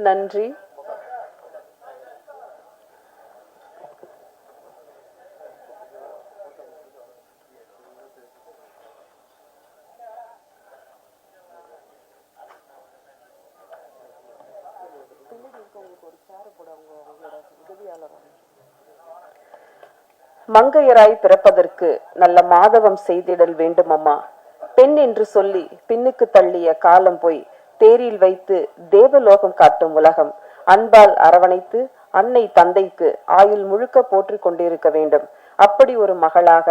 நன்றி. மங்கையராய் பிறப்பதற்கு நல்ல மாதவம் செய்திடல் வேண்டும் அம்மா. பெண் என்று சொல்லி பின்னுக்கு தள்ளிய காலம் போய் தேரில் வைத்து தேவலோகம் காட்டும் உலகம் அன்பால் அரவணைத்து அன்னை தந்தைக்கு ஆயுள் முழுக்க போற்றிக் கொண்டிருக்க வேண்டும். அப்படி ஒரு மகளாக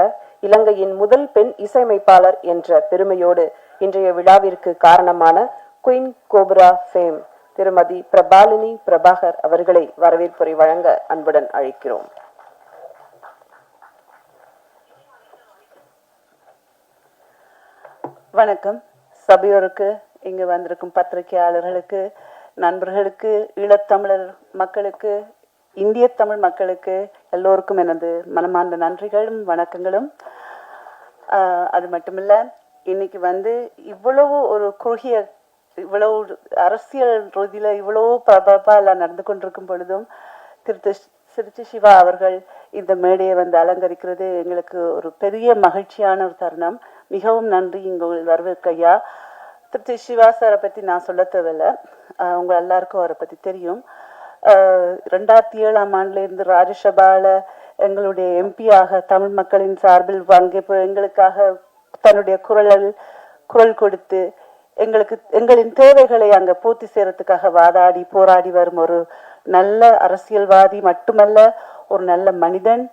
இலங்கையின் முதல் பெண் இசையமைப்பாளர் என்ற பெருமையோடு இன்றைய விழாவிற்கு காரணமான குயின் கோப்ரா ஃபேம் திருமதி பிரபாலினி பிரபாகர் அவர்களை வரவேற்புரை வழங்க அன்புடன் அழைக்கிறோம். வணக்கம். சபையோருக்கு, இங்கு வந்திருக்கும் பத்திரிகையாளர்களுக்கு, நண்பர்களுக்கு, ஈழத்தமிழர் மக்களுக்கு, இந்திய தமிழ் மக்களுக்கு எல்லோருக்கும் எனது மனமார்ந்த நன்றிகளும் வணக்கங்களும். அது மட்டுமில்ல, இன்னைக்கு இவ்வளவு ஒரு குறுகிய, இவ்வளவு அரசியல் ரீதியில இவ்வளவு பரபரப்பா எல்லாம் நடந்து கொண்டிருக்கும் பொழுதும் திருச்சி சிவா அவர்கள் இந்த மேடையை அலங்கரிக்கிறது எங்களுக்கு ஒரு பெரிய மகிழ்ச்சியான ஒரு தருணம். மிகவும் நன்றி இங்க வரவேற்க ஐயா. திருச்சி சிவா சாரை பத்தி நான் சொல்ல தேவையில்லை, உங்க எல்லாருக்கும் அவரை பத்தி தெரியும். 2007ஆம் ஆண்டுல இருந்து ராஜ்யசபால எங்களுடைய எம்பியாக தமிழ் மக்களின் சார்பில் எங்களுக்காக தன்னுடைய குரல் கொடுத்து எங்களின் தேவைகளை அங்க பூர்த்தி செய்யறதுக்காக வாதாடி போராடி வரும் ஒரு நல்ல அரசியல்வாதி மட்டுமல்ல, ஒரு நல்ல மனிதன்.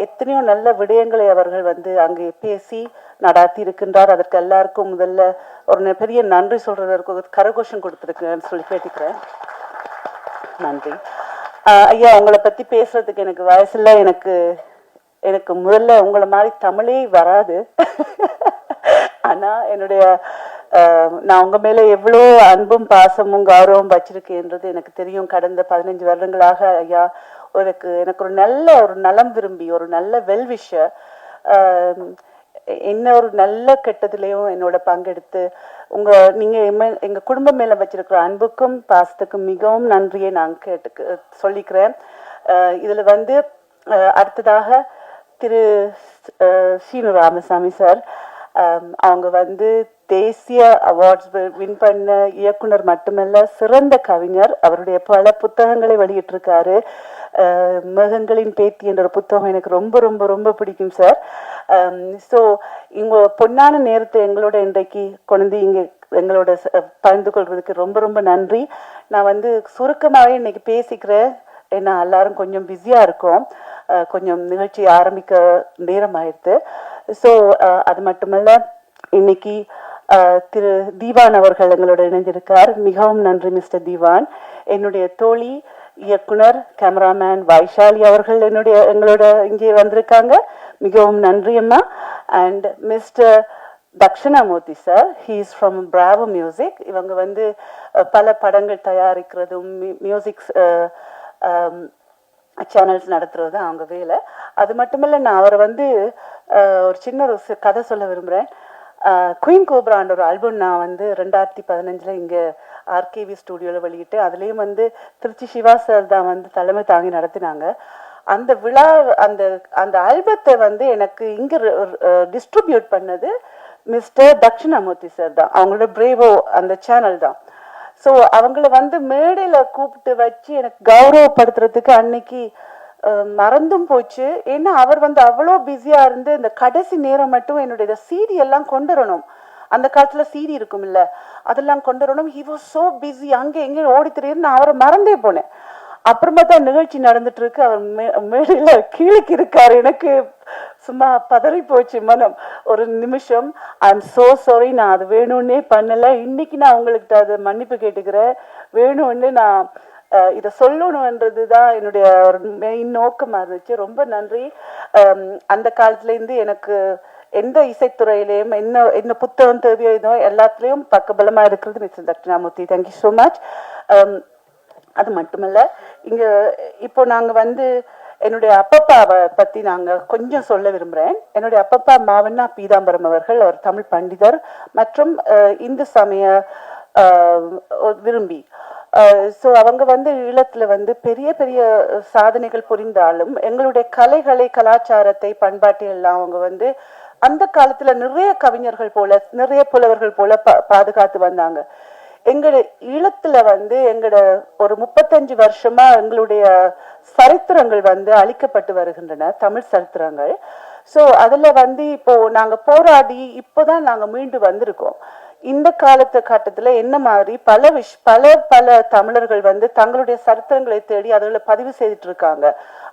எத்தனையோ நல்ல விடயங்களை அவர்கள் அங்கே பேசி நடாத்தி இருக்கின்றார். அதற்கு எல்லாருக்கும் முதல்ல ஒரு பெரிய நன்றி சொல்றதற்கு கரகோஷம் கொடுத்திருக்கேன்னு சொல்லி கேட்டுக்கிறேன். நன்றி ஐயா. உங்களை பத்தி பேசுறதுக்கு எனக்கு வயசுல எனக்கு முதல்ல உங்களை மாதிரி தமிழே வராது. ஆனா நான் உங்க மேல எவ்வளோ அன்பும் பாசமும் கௌரவம் வச்சிருக்கேன்றது எனக்கு தெரியும். கடந்த 15 வருடங்களாக ஐயா எனக்கு ஒரு நலம் விரும்பி, ஒரு நல்ல வெல்விஷர், என்ன ஒரு நல்ல கெட்டதுலயும் என்னோட பங்கெடுத்து நீங்க எங்க குடும்பம் மேல வச்சிருக்கிற அன்புக்கும் பாசத்துக்கும் மிகவும் நன்றியை நான் சொல்லிக்கிறேன். இதுல அடுத்ததாக திரு சீனு ராமசாமி சார், அவங்க தேசிய அவார்ட்ஸ் வின் பண்ண இயக்குனர் மட்டுமல்ல, சிறந்த கவிஞர். அவருடைய பல புத்தகங்களை வெளியிட்டிருக்காரு. மேகங்களின் பேத்தி என்ற ஒரு புத்தகம் எனக்கு ரொம்ப ரொம்ப ரொம்ப பிடிக்கும் சார். ஸோ இங்க பொன்னான நேரத்தை எங்களோட இன்றைக்கு கொண்டு இங்க எங்களோட பகிர்ந்து கொள்வதற்கு ரொம்ப ரொம்ப நன்றி. நான் சுருக்கமாகவே இன்னைக்கு பேசிக்கிறேன், ஏன்னா எல்லாரும் கொஞ்சம் பிஸியா இருக்கோம், கொஞ்சம் நிகழ்ச்சி ஆரம்பிக்க நேரம் ஆயிடுது. ஸோ அது மட்டுமல்ல, இன்னைக்கு திரு தீவான் அவர்கள் எங்களோட இணைந்திருக்கார். மிகவும் நன்றி மிஸ்டர் தீவான். என்னுடைய தோழி, இயக்குனர், கேமராமேன் வைஷாலி அவர்கள் எங்களோட இங்கே வந்திருக்காங்க. மிகவும் நன்றி அம்மா. And mister Dakshinamurthy sir, he is from Bravo music. இவங்க பல படங்கள் தயாரிக்கிறதும் மியூசிக் சேனல்ஸ் நடத்துறது அவங்க வேலை. அது மட்டுமல்ல, நான் அவரை ஒரு சின்ன ஒரு கதை சொல்ல விரும்புகிறேன். குயின் கோப்ரான்ற ஒரு ஆல்பம் நான் 2015 இங்கே ஆர்கேவி ஸ்டுடியோவில் வெளியிட்டு, அதுலேயும் திருச்சி சிவா சார் தான் தலைமை தாங்கி நடத்தினாங்க. அந்த விழா அந்த ஆல்பத்தை எனக்கு இங்கே டிஸ்ட்ரிபியூட் பண்ணது மிஸ்டர் தக்ஷணாமூர்த்தி சார் தான். அவங்களோட பிரேவோ அந்த சேனல் தான். ஸோ அவங்கள மேடையில கூப்பிட்டு வச்சு எனக்கு கௌரவப்படுத்துறதுக்கு அன்னைக்கு மறந்தும் போச்சு. ஏன்னா அவர் அவ்வளோ பிஸியா இருந்து இந்த கடைசி நேரம் மட்டும் என்னுடைய சீடி எல்லாம் கொண்டு வரணும். அந்த காலத்துல சீடி இருக்கும் இல்ல, அதெல்லாம் கொண்டு வரணும். ஹி வாஸ் சோ பிஸி, அங்கே எங்கே ஓடி தெரியுது. நான் அவரை மறந்தே போனேன். அப்புறமா தான் நிகழ்ச்சி நடந்துட்டு இருக்கு, அவர் மேடையில கீழே இருக்காரு. எனக்கு சும்மா பதறி போச்சு மனம் ஒரு நிமிஷம். ஐ எம் சோ சாரி, நான் அது வேணும்னே பண்ணல. இன்னைக்கு நான் உங்களுக்கு அதை மன்னிப்பு கேட்டுக்கிறேன். வேணும்னு நான் இதை சொல்லணும்ன்றது தான் என்னுடைய ஒரு மெயின் நோக்கமா இருந்துச்சு. ரொம்ப நன்றி. அந்த காலத்துல இருந்து எனக்கு எந்த இசைத்துறையிலையும் என்ன புத்தகம் தேவையோ எல்லாத்துலேயும் பக்கபலமா இருக்கிறது mister Dakshinamurthy. Thank you so much. அது மட்டுமல்ல, இங்க இப்போ நாங்க என்னுடைய அப்பப்பாவை பத்தி நாங்க கொஞ்சம் சொல்ல விரும்புறேன். என்னுடைய அப்பப்பா மாவண்ணா பீதாம்பரம் அவர்கள் ஒரு தமிழ் பண்டிதர் மற்றும் இந்து சமய விரும்பி. ஸோ அவங்க வந்து ஈழத்துல வந்து பெரிய பெரிய சாதனைகள் புரிந்தாலும் எங்களுடைய கலைகளை, கலாச்சாரத்தை, பண்பாட்டை எல்லாம் அவங்க வந்து அந்த காலத்துல நிறைய கவிஞர்கள் போல, நிறைய புலவர்கள் போல பாதுகாத்து வந்தாங்க. எங்களோட ஈழத்துல வந்து எங்களோட ஒரு 35 வருஷமா எங்களுடைய சரித்திரங்கள் வந்து அழிக்கப்பட்டு வருகின்றன, தமிழ் சரித்திரங்கள். ஸோ அதுல வந்து இப்போ நாங்க போராடி இப்போதான் நாங்க மீண்டு வந்திருக்கோம். இந்த கட்டத்துல என்ன மாதிரி பல தமிழர்கள் வந்து தங்களுடைய சரித்திரங்களை தேடி அதுல பதிவு செய்துட்டு இருக்காங்க.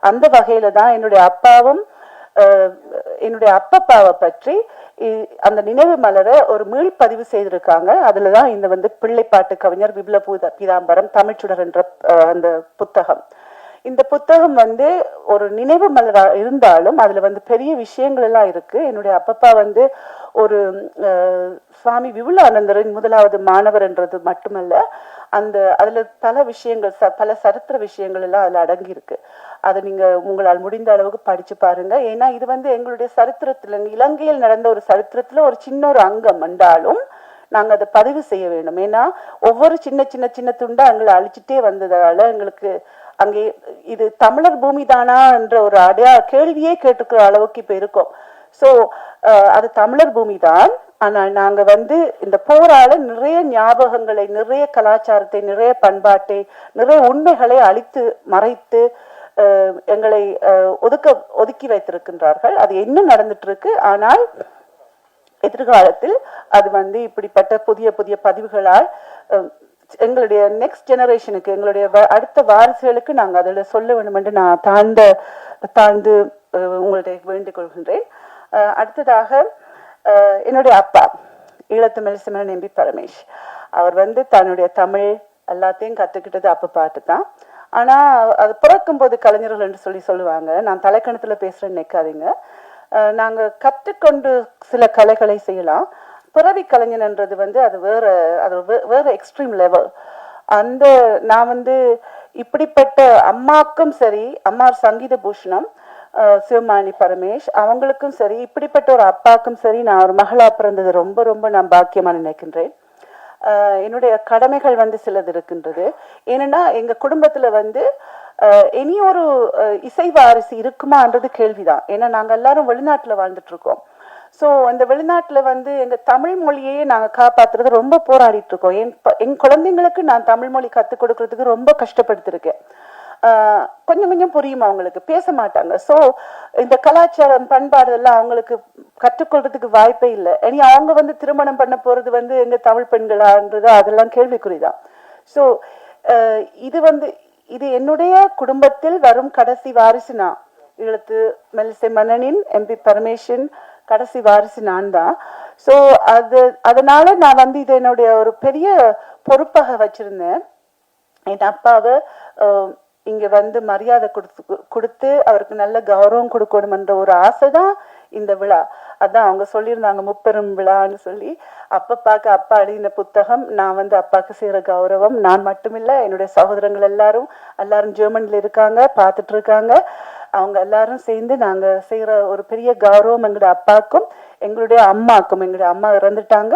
அந்த வகையில தான் என்னுடைய அப்பாவும் என்னுடைய அப்பப்பாவை பற்றி அந்த நினைவு மலர ஒரு மீள்பதிவு செய்திருக்காங்க. அதுலதான் இந்த வந்து பிள்ளைப்பாட்டு கவிஞர் விப்ல பீதாம்பரம் தமிழ்ச்சுடர் என்ற அந்த புத்தகம். இந்த புத்தகம் வந்து ஒரு நினைவு மலரா இருந்தாலும் அதுல வந்து பெரிய விஷயங்கள் எல்லாம் இருக்கு. என்னுடைய அப்பப்பா வந்து ஒரு சுவாமி விபுலானந்தரின் முதலாவது மாணவர் என்றது மட்டுமல்ல, அதுல பல விஷயங்கள், பல சரித்திர விஷயங்கள் எல்லாம் அதுல அடங்கி இருக்கு. அதை நீங்க உங்களால் முடிந்த அளவுக்கு படிச்சு பாருங்க. ஏன்னா இது வந்து எங்களுடைய சரித்திரத்துல, இலங்கையில் நடந்த ஒரு சரித்திரத்துல ஒரு சின்ன ஒரு அங்கம் என்றாலும் நாங்க அதை பதிவு செய்ய வேண்டும். ஏன்னா ஒவ்வொரு சின்ன சின்ன சின்ன துண்டா எங்களை அழிச்சுட்டே வந்ததால எங்களுக்கு அங்கே இது தமிழர் பூமி தானா என்ற ஒரு கேள்வியே கேட்டுக்கிற அளவுக்கு இப்ப இருக்கோம். சோ அது தமிழர் பூமி தான். ஆனால் நாங்க வந்து இந்த போரால நிறைய ஞாபகங்களை, நிறைய கலாச்சாரத்தை, நிறைய பண்பாட்டை, நிறைய உண்மைகளை அழித்து மறைத்து எங்களை ஒதுக்கி வைத்திருக்கின்றார்கள். அது இன்னும் நடந்துட்டு இருக்கு. ஆனால் எதிர்காலத்தில் அது வந்து இப்படிப்பட்ட புதிய புதிய பதிவுகளால் எங்களுடைய நெக்ஸ்ட் ஜெனரேஷனுக்கு, எங்களுடைய அடுத்த வாரிசுகளுக்கு நாங்க அதில் சொல்ல வேண்டும் என்று நான் தாழ்ந்து உங்களுடைய வேண்டிக் கொள்கின்றேன். அடுத்ததாக என்னுடைய அப்பா ஈழத்து மெல்லிசமன் எம்பி பரமேஷ், அவர் வந்து தன்னுடைய தமிழ் எல்லாத்தையும் கத்துக்கிட்டது அப்ப பாட்டு தான். ஆனா அது பிறக்கும் போது கலைஞர்கள் என்று சொல்லுவாங்க. நான் தலைக்கணத்துல பேசுறேன்னு நினைக்காதீங்க. நாங்க கற்றுக்கொண்டு சில கலைகளை செய்யலாம். பிறவி கலைஞன்ன்றது வந்து அது வேற எக்ஸ்ட்ரீம் லெவல். நான் வந்து இப்படிப்பட்ட அம்மாக்கும் சரி, அம்மா சங்கீத பூஷணம் சிவமாணி பரமேஷ் அவங்களுக்கும் சரி, இப்படிப்பட்ட ஒரு அப்பாக்கும் சரி, நான் ஒரு மகளா பிறந்தது ரொம்ப ரொம்ப நான் பாக்கியமா நினைக்கின்றேன். என்னுடைய கடமைகள் வந்து சிலது இருக்கின்றது. ஏன்னா எங்க குடும்பத்துல வந்து இனி ஒரு இசை வாரிசு இருக்குமான்றது கேள்விதான். ஏன்னா நாங்க எல்லாரும் வெளிநாட்டுல வாழ்ந்துட்டு இருக்கோம். ஸோ அந்த வெளிநாட்டுல வந்து எங்க தமிழ் மொழியே நாங்க காப்பாத்துறது ரொம்ப போராடிட்டு இருக்கோம். என் குழந்தைங்களுக்கு நான் தமிழ் மொழி கத்துக் கொடுக்கறதுக்கு ரொம்ப கஷ்டப்படுத்திருக்கேன். கொஞ்சம் கொஞ்சம் புரியுமா அவங்களுக்கு, பேச மாட்டாங்க. ஸோ இந்த கலாச்சாரம், பண்பாடு எல்லாம் அவங்களுக்கு கற்றுக்கொள்றதுக்கு வாய்ப்பே இல்லை. இனி அவங்க வந்து திருமணம் பண்ண போறது வந்து எங்க தமிழ் பெண்களான்றது அதெல்லாம் கேள்விக்குறிதான். ஸோ இது என்னுடைய குடும்பத்தில் வரும் கடைசி வாரிசு நான். ஈழத்து மெல்லிசை மன்னனின் எம்பி பரமேஷன் கடைசி வாரிசு நான் தான். ஸோ அதனால நான் வந்து இது என்னுடைய ஒரு பெரிய பொறுப்பாக வச்சிருந்தேன். என் அப்பாவை இங்க வந்து மரியாதை கொடுத்து அவருக்கு நல்ல கௌரவம் கொடுக்கணும் என்ற ஒரு ஆசைதான் இந்த விழா. அதான் அவங்க சொல்லியிருந்தாங்க முப்பெரும் விழான்னு சொல்லி. அப்பா எழுதின புத்தகம், நான் வந்து அப்பாவுக்கு செய்யற கௌரவம். நான் மட்டுமில்லை, என்னுடைய சகோதரங்கள் எல்லாரும் ஜெர்மனில இருக்காங்க, பார்த்துட்டு இருக்காங்க. அவங்க எல்லாரும் சேர்ந்து நாங்க செய்யற ஒரு பெரிய கௌரவம் எங்களுடைய அப்பாவுக்கும் எங்களுடைய அம்மாக்கும். எங்களுடைய அம்மா இறந்துட்டாங்க.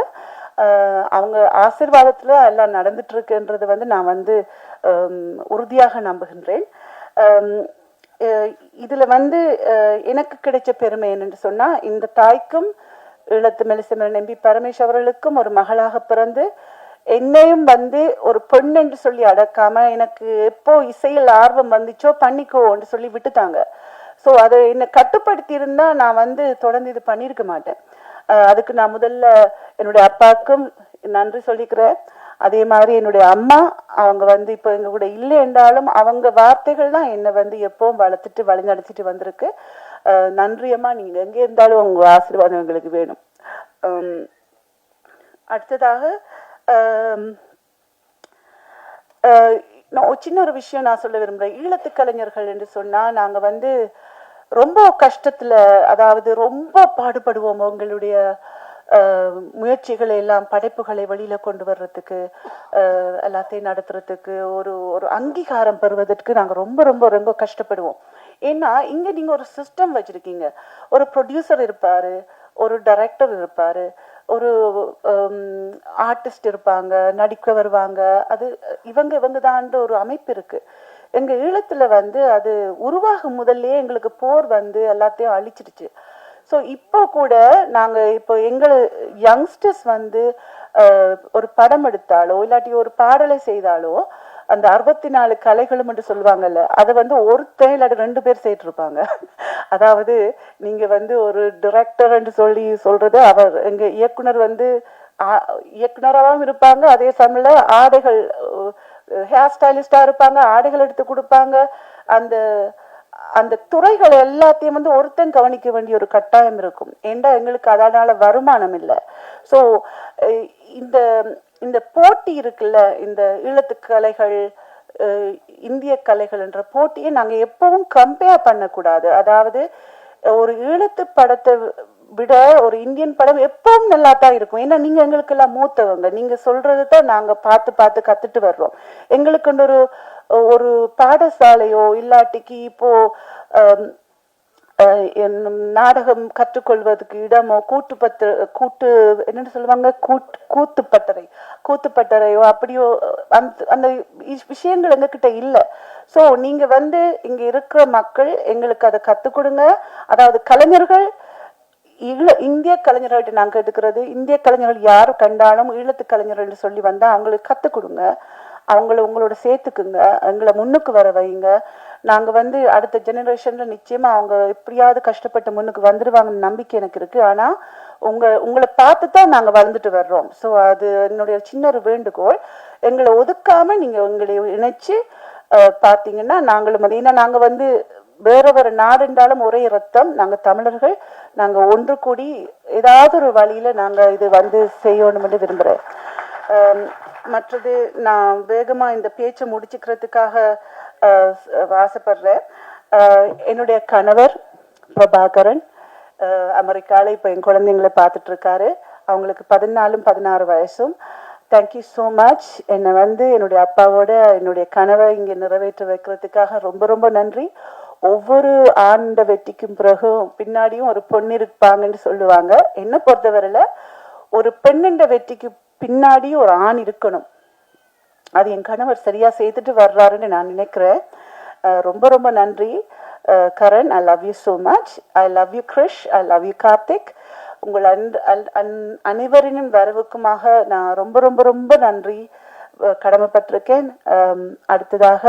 அவங்க ஆசீர்வாதத்துல எல்லாம் நடந்துட்டு இருக்குன்றது வந்து நான் வந்து உறுதியாக நம்புகின்றேன். இதுல வந்து எனக்கு கிடைச்ச பெருமை என்னன்னு சொன்னா, இந்த தாய்க்கும் ஈழத்து மெல்லிசமன் எம்பி பரமேஷ் அவர்களுக்கும் ஒரு மகளாக பிறந்து என்னையும் வந்து ஒரு பெண் என்று சொல்லி அடக்காம, எனக்கு எப்போ இசையில் ஆர்வம் வந்துச்சோ பண்ணிக்கோன்னு சொல்லி விட்டுட்டாங்க. ஸோ அதை என்னை கட்டுப்படுத்தி இருந்தா நான் வந்து தொடர்ந்து இது பண்ணியிருக்க மாட்டேன். அதுக்கு நான் முதல்ல என்னுடைய அப்பாவுக்கும் நன்றி சொல்லிக்கிறேன். அதே மாதிரி என்னுடைய அம்மா, அவங்க வந்து இப்போ எங்க கூட இல்லை என்றாலும் அவங்க வார்த்தைகள் தான் என்னை வந்து எப்பவும் வளர்த்துட்டு வழிநடத்திட்டு வந்திருக்கு. நன்றியம்மா, நீங்க எங்கே இருந்தாலும் உங்க ஆசீர்வாதம் எங்களுக்கு வேணும். அடுத்ததாக சின்ன ஒரு விஷயம் நான் சொல்ல விரும்புறேன். ஈழத்து கலைஞர்கள் என்று சொன்னா நாங்க வந்து ரொம்ப கஷ்டத்துல, அதாவது ரொம்ப பாடுபடுவோம். உங்களுடைய முயற்சிகளை எல்லாம், படைப்புகளை வெளியில கொண்டு வர்றதுக்கு, எல்லாத்தையும் நடத்துறதுக்கு, ஒரு அங்கீகாரம் பெறுவதற்கு நாங்க ரொம்ப ரொம்ப ரொம்ப கஷ்டப்படுவோம். ஏன்னா இங்க நீங்க ஒரு சிஸ்டம் வச்சிருக்கீங்க. ஒரு ப்ரொடியூசர் இருப்பாரு, ஒரு டைரக்டர் இருப்பாரு, ஒரு ஆர்டிஸ்ட் இருப்பாங்க, நடிக்க வருவாங்க, அது இவங்க தான்ற ஒரு அமைப்பு இருக்கு. எங்க ஈழத்துல வந்து அது உருவாகும் முதல்லயே எங்களுக்கு போர் வந்து எல்லாத்தையும் அழிச்சிடுச்சு. ஸோ இப்போ கூட நாங்க இப்போ யங்ஸ்டர்ஸ் வந்து ஒரு படம் எடுத்தாலோ இல்லாட்டி ஒரு பாடலை செய்தாலோ அந்த 64 கலைகளும் என்று சொல்லுவாங்கல்ல, அதை வந்து ஒருத்தன் இல்லாட்டி 2 பேர் செய்திருப்பாங்க. அதாவது நீங்க வந்து ஒரு டிரெக்டர் என்று சொல்றது அவர் எங்க இயக்குனர் வந்து இயக்குனராகவும் இருப்பாங்க, அதே சமயம்ல ஆடைகள் ஹேர் ஸ்டைலிஸ்டா இருப்பாங்க, ஆடைகள் எடுத்து கொடுப்பாங்க. அந்த அந்த துறைகள் எல்லாத்தையும் வந்து ஒருத்தன் கவனிக்க வேண்டிய ஒரு கட்டாயம் இருக்கும். ஏண்டா எங்களுக்கு அதனால வருமானம் இல்லை. ஸோ இந்த இந்த போட்டி இருக்குல்ல, இந்த ஈழத்து கலைகள் இந்திய கலைகள் என்ற போட்டியை நாங்கள் எப்பவும் கம்பேர் பண்ணக்கூடாது. அதாவது ஒரு ஈழத்து படத்தை விட ஒரு இந்தியன் படம் எப்பவும் நல்லா தான் இருக்கும். ஏன்னா நீங்க எங்களுக்கு எல்லாம் மூத்தவங்க, நீங்க சொல்றது தான் நாங்க பார்த்து பார்த்து கத்துட்டு வர்றோம். எங்களுக்கு ஒரு ஒரு பாடசாலையோ இல்லாட்டிக்கு இப்போ நாடகம் கற்றுக்கொள்வதற்கு இடமோ கூட்டு என்னன்னு சொல்லுவாங்க, கூத்துப்பட்டறையோ அப்படியோ அந்த விஷயங்கள் எங்ககிட்ட இல்லை. ஸோ நீங்க வந்து இங்க இருக்கிற மக்கள் எங்களுக்கு அதை கற்றுக் கொடுங்க. அதாவது கலைஞர்கள் இந்திய கலைஞர்கள்ட்ட நாங்கள் எடுக்கிறது, இந்திய கலைஞர்கள் யாரு கண்டாலும் ஈழத்து கலைஞர்கள் சொல்லி வந்தா அவங்களுக்கு கற்றுக் கொடுங்க, அவங்கள உங்களோட சேர்த்துக்குங்க, எங்களை முன்னுக்கு வர வைங்க. நாங்க வந்து அடுத்த ஜெனரேஷன்ல நிச்சயமா அவங்க எப்படியாவது கஷ்டப்பட்டு முன்னுக்கு வந்துடுவாங்கன்னு நம்பிக்கை எனக்கு இருக்கு. ஆனா உங்களை பார்த்து தான் நாங்க வளர்ந்துட்டு வர்றோம். ஸோ அது என்னுடைய சின்ன ஒரு வேண்டுகோள். எங்களை ஒதுக்காம நீங்க உங்களை இணைச்சு பார்த்தீங்கன்னா நாங்களும் அது, ஏன்னா நாங்க வந்து வேற நாடு என்றாலும் ஒரே ரத்தம், நாங்க தமிழர்கள், நாங்க ஒன்று கூடி ஏதாவது ஒரு வழியில நாங்க இது வந்து செய்யணும்னு விரும்புறேன். மற்றது நான் வேகமா இந்த பேச்சை முடிச்சுக்கிறதுக்காக ஆசைப்படுறேன். என்னுடைய கணவர் பிரபாகரன் அமெரிக்கால இப்போ என் குழந்தைங்களை பார்த்துட்டு இருக்காரு. அவங்களுக்கு 14-16 வயசும். Thank you so much. என்னை வந்து என்னுடைய அப்பாவோட என்னுடைய கனவை இங்கே நிறைவேற்ற வைக்கிறதுக்காக ரொம்ப ரொம்ப நன்றி. ஒவ்வொரு ஆண்ட வெற்றிக்கும் பிறகும் பின்னாடியும் ஒரு பொண்ணு இருப்பாங்கன்னு சொல்லுவாங்க. என்னை பொறுத்தவரையில ஒரு பெண்ணின்ற வெற்றிக்கு பின்னாடியும் ஒரு ஆண் இருக்கணும். அது என் கணவர் சரியா செய்துட்டு வர்றாருன்னு நான் நினைக்கிறேன். ரொம்ப ரொம்ப நன்றி Karan. I love you so much. I love you Krish. I love you Karthik. உங்கள் அனைவரின் வரவுக்குமாக நான் ரொம்ப ரொம்ப ரொம்ப நன்றி கடமைப்பட்டிருக்கேன். அடுத்ததாக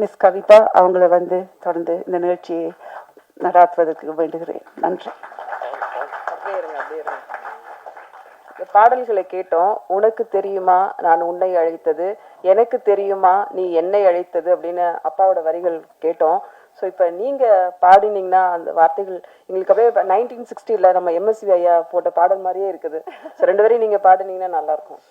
மிஸ் கவிதா அவங்கள வந்து தொடர்ந்து இந்த நிகழ்ச்சியை நடாத்துவதற்கு வேண்டுகிறேன். நன்றி. பாடல்களை கேட்டோம். உனக்கு தெரியுமா நான் உன்னை அழைத்தது, எனக்கு தெரியுமா நீ என்னை அழைத்தது அப்படின்னு அப்பாவோட வரிகள் கேட்டோம். ஸோ இப்போ நீங்க பாடினீங்கன்னா அந்த வார்த்தைகள் எங்களுக்கு அப்படியே 1960 நம்ம எம்எஸ்வி ஐயா போட்ட பாடல் மாதிரியே இருக்குது. ஸோ 2 வரையும் நீங்க பாடினீங்கன்னா நல்லா இருக்கும்.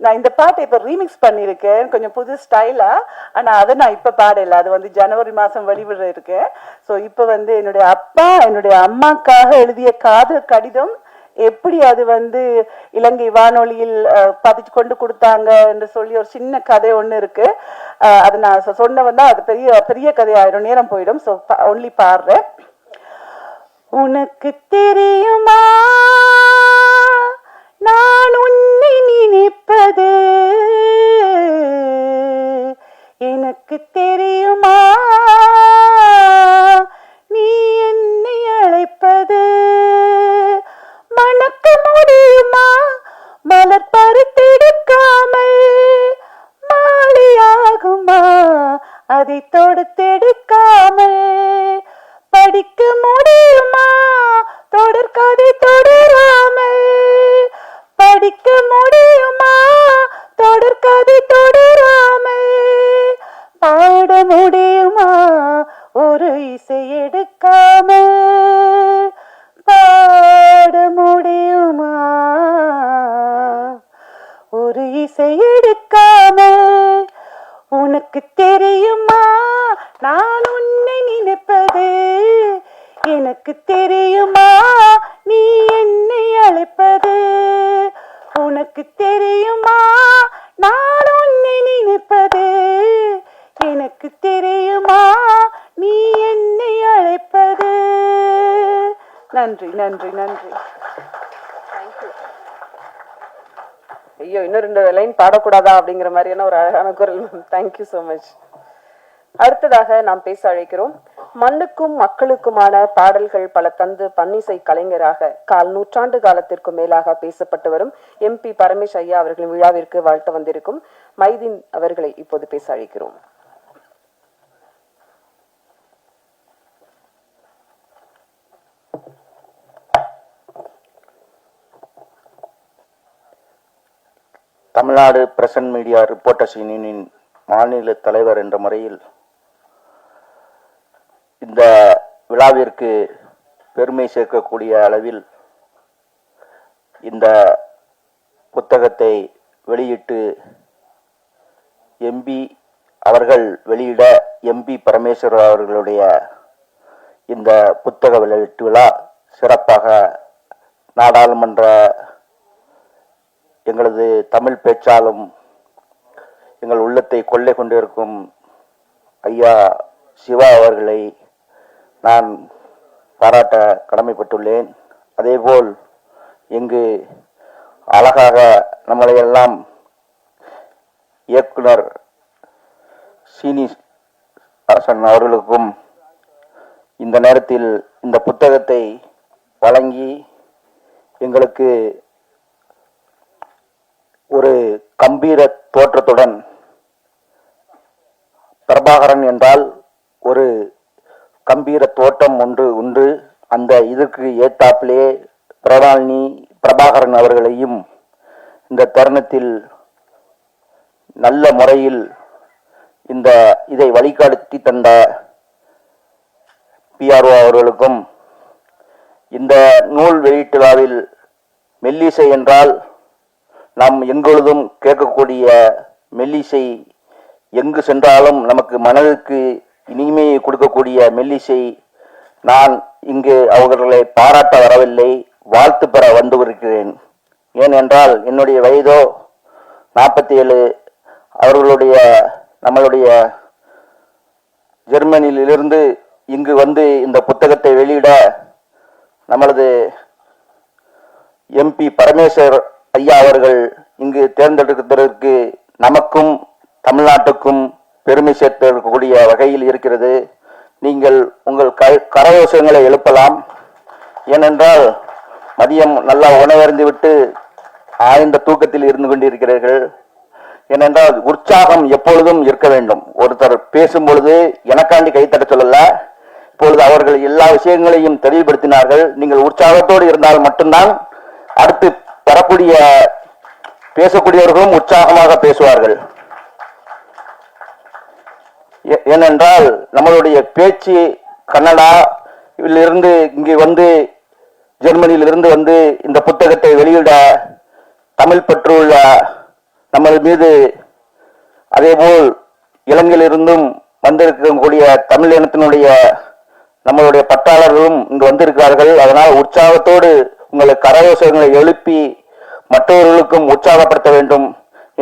நான் இந்த பாட்டை இப்ப ரீமிக்ஸ் பண்ணிருக்கேன், கொஞ்சம் புது ஸ்டைலா. ஆனா அதை நான் இப்ப பாடல, அது வந்து ஜனவரி மாசம் வெளிவிட இருக்கேன். ஸோ இப்ப வந்து என்னுடைய அப்பா என்னுடைய அம்மாக்காக எழுதிய காதல் கடிதம் எப்படி அது வந்து இலங்கை வானொலியில் பதிச்சு கொண்டு கொடுத்தாங்க என்று சொல்லி ஒரு சின்ன கதை ஒண்ணு இருக்கு. அது நான் சொன்ன வந்தா அது பெரிய பெரிய கதையாயிரும், நேரம் போயிடும். ஸோ ஒன்லி பாடுறேன். உனக்கு தெரியுமா நான் உன்னை நினைப்பது, எனக்கு தெரியுமா நீ என்னை அழைப்பது, மணக்க முடியுமா மலர் பறித்தெடுக்காமல், மாலையாகுமா அதை தொடுத்தெடுக்காமல், படிக்க முடியுமா தொடர்கதை தொடராமல், படிக்க முடியுமா தொடர்கதை தொடராமல், பாட முடியுமா ஒரு இசை எடுக்காமல், பாட முடியுமா ஒரு இசை எடுக்காமல், உனக்கு தெரியுமா நான் உன்னை நினைப்பது, எனக்கு தெரியுமா நீ என்னை அழைப்பது, உனக்கு தெரியுமா நான் உன்னை நினைப்பது, எனக்கு தெரியுமா நீ என்னை அழைப்பது. நன்றி நன்றி நன்றி. ஐயோ, இன்னும் 2 லைன் பாடக்கூடாதா அப்படிங்கிற மாதிரியான ஒரு அழகான குரல். Thank you so much. அடுத்ததாக நாம் பேச அழைக்கிறோம். மண்ணுக்கும் மக்களுக்குமான பாடல்கள் பல தந்து பன்னிசை கலைஞராக 1/4 நூற்றாண்டு காலத்திற்கு மேலாக பேசப்பட்டு வரும் MP பரமேஷ் ஐயா அவர்களின் விழாவிற்கு வாழ்த்து வந்திருக்கும் மைதீன் அவர்களை இப்போது பேச அழைக்கிறோம். தமிழ்நாடு பிரசன்ட் மீடியா ரிப்போர்ட்டர்ஸ் யூனியனின் மாநில தலைவர் என்ற முறையில் இந்த விழாவிற்கு பெருமை சேர்க்கக்கூடிய அளவில் இந்த புத்தகத்தை வெளியிட்டு MP அவர்கள் வெளியிட MP பரமேஸ்வர் அவர்களுடைய இந்த புத்தக வெளியீட்டு விழா சிறப்பாக நாடாளுமன்ற எங்களது தமிழ் பேச்சாலும் எங்கள் உள்ளத்தை கொள்ளை கொண்டிருக்கும் ஐயா சிவா அவர்களை நான் பாராட்ட கடமைப்பட்டுள்ளேன். அதேபோல் இங்கு அழகாக நம்மளையெல்லாம் இயக்குனர் சீனிவாசன் அவர்களுக்கும் இந்த நேரத்தில் இந்த புத்தகத்தை வழங்கி எங்களுக்கு ஒரு கம்பீர தோற்றத்துடன், பிரபாகரன் என்றால் ஒரு கம்பீர தோற்றம் ஒன்று உண்டு, அந்த இதற்கு ஏத்தாப்பிலே பிரபாகரன் அவர்களையும் இந்த தருணத்தில் நல்ல முறையில் இதை வழிகாட்டி தந்த PRO அவர்களுக்கும், இந்த நூல் வெளியீட்டு விழாவில் மெல்லிசை என்றால் நாம் எங்கொழுதும் கேட்கக்கூடிய மெல்லிசை, எங்கு சென்றாலும் நமக்கு மனதுக்கு இனிமையை கொடுக்கக்கூடிய மெல்லிசை, நான் இங்கு அவர்களை பாராட்ட வரவில்லை, வாழ்த்து பெற வந்திருக்கிறேன். ஏனென்றால் என்னுடைய வயதோ 47. அவர்களுடைய நம்மளுடைய ஜெர்மனியிலிருந்து இங்கு வந்து இந்த புத்தகத்தை வெளியிட நம்மளது MP பரமேஸ்வர் ஐயா அவர்கள் இங்கு தேர்ந்தெடுப்பதற்கு நமக்கும் தமிழ்நாட்டுக்கும் பெருமை சேர்க்கக்கூடிய வகையில் இருக்கிறது. நீங்கள் உங்கள் கரயோசங்களை எழுப்பலாம். ஏனென்றால் மதியம் நல்லா உணவருந்தி விட்டு ஆழ்ந்த தூக்கத்தில் இருந்து கொண்டிருக்கிறீர்கள். ஏனென்றால் உற்சாகம் எப்பொழுதும் இருக்க வேண்டும். ஒருத்தர் பேசும் பொழுது எனக்காண்டி கைத்தட்ட சொல்லல, இப்பொழுது அவர்கள் எல்லா விஷயங்களையும் தெளிவுபடுத்தினார்கள். நீங்கள் உற்சாகத்தோடு இருந்தால் மட்டும்தான் அடுத்து வரக்கூடிய பேசக்கூடியவர்களும் உற்சாகமாக பேசுவார்கள். ஏனென்றால் நம்மளுடைய பேச்சு கன்னடாவிலிருந்து இங்கு வந்து ஜெர்மனியிலிருந்து வந்து இந்த புத்தகத்தை வெளியிட தமிழ் பற்றுள்ள நம்ம மீது, அதேபோல் இலங்கையிலிருந்தும் வந்திருக்கக்கூடிய தமிழ் இனத்தினுடைய நம்மளுடைய பற்றாளர்களும் இங்கு வந்திருக்கிறார்கள். அதனால் உற்சாகத்தோடு உங்களை கரயோசங்களை எழுப்பி மற்றவர்களுக்கும் உற்சாகப்படுத்த வேண்டும்.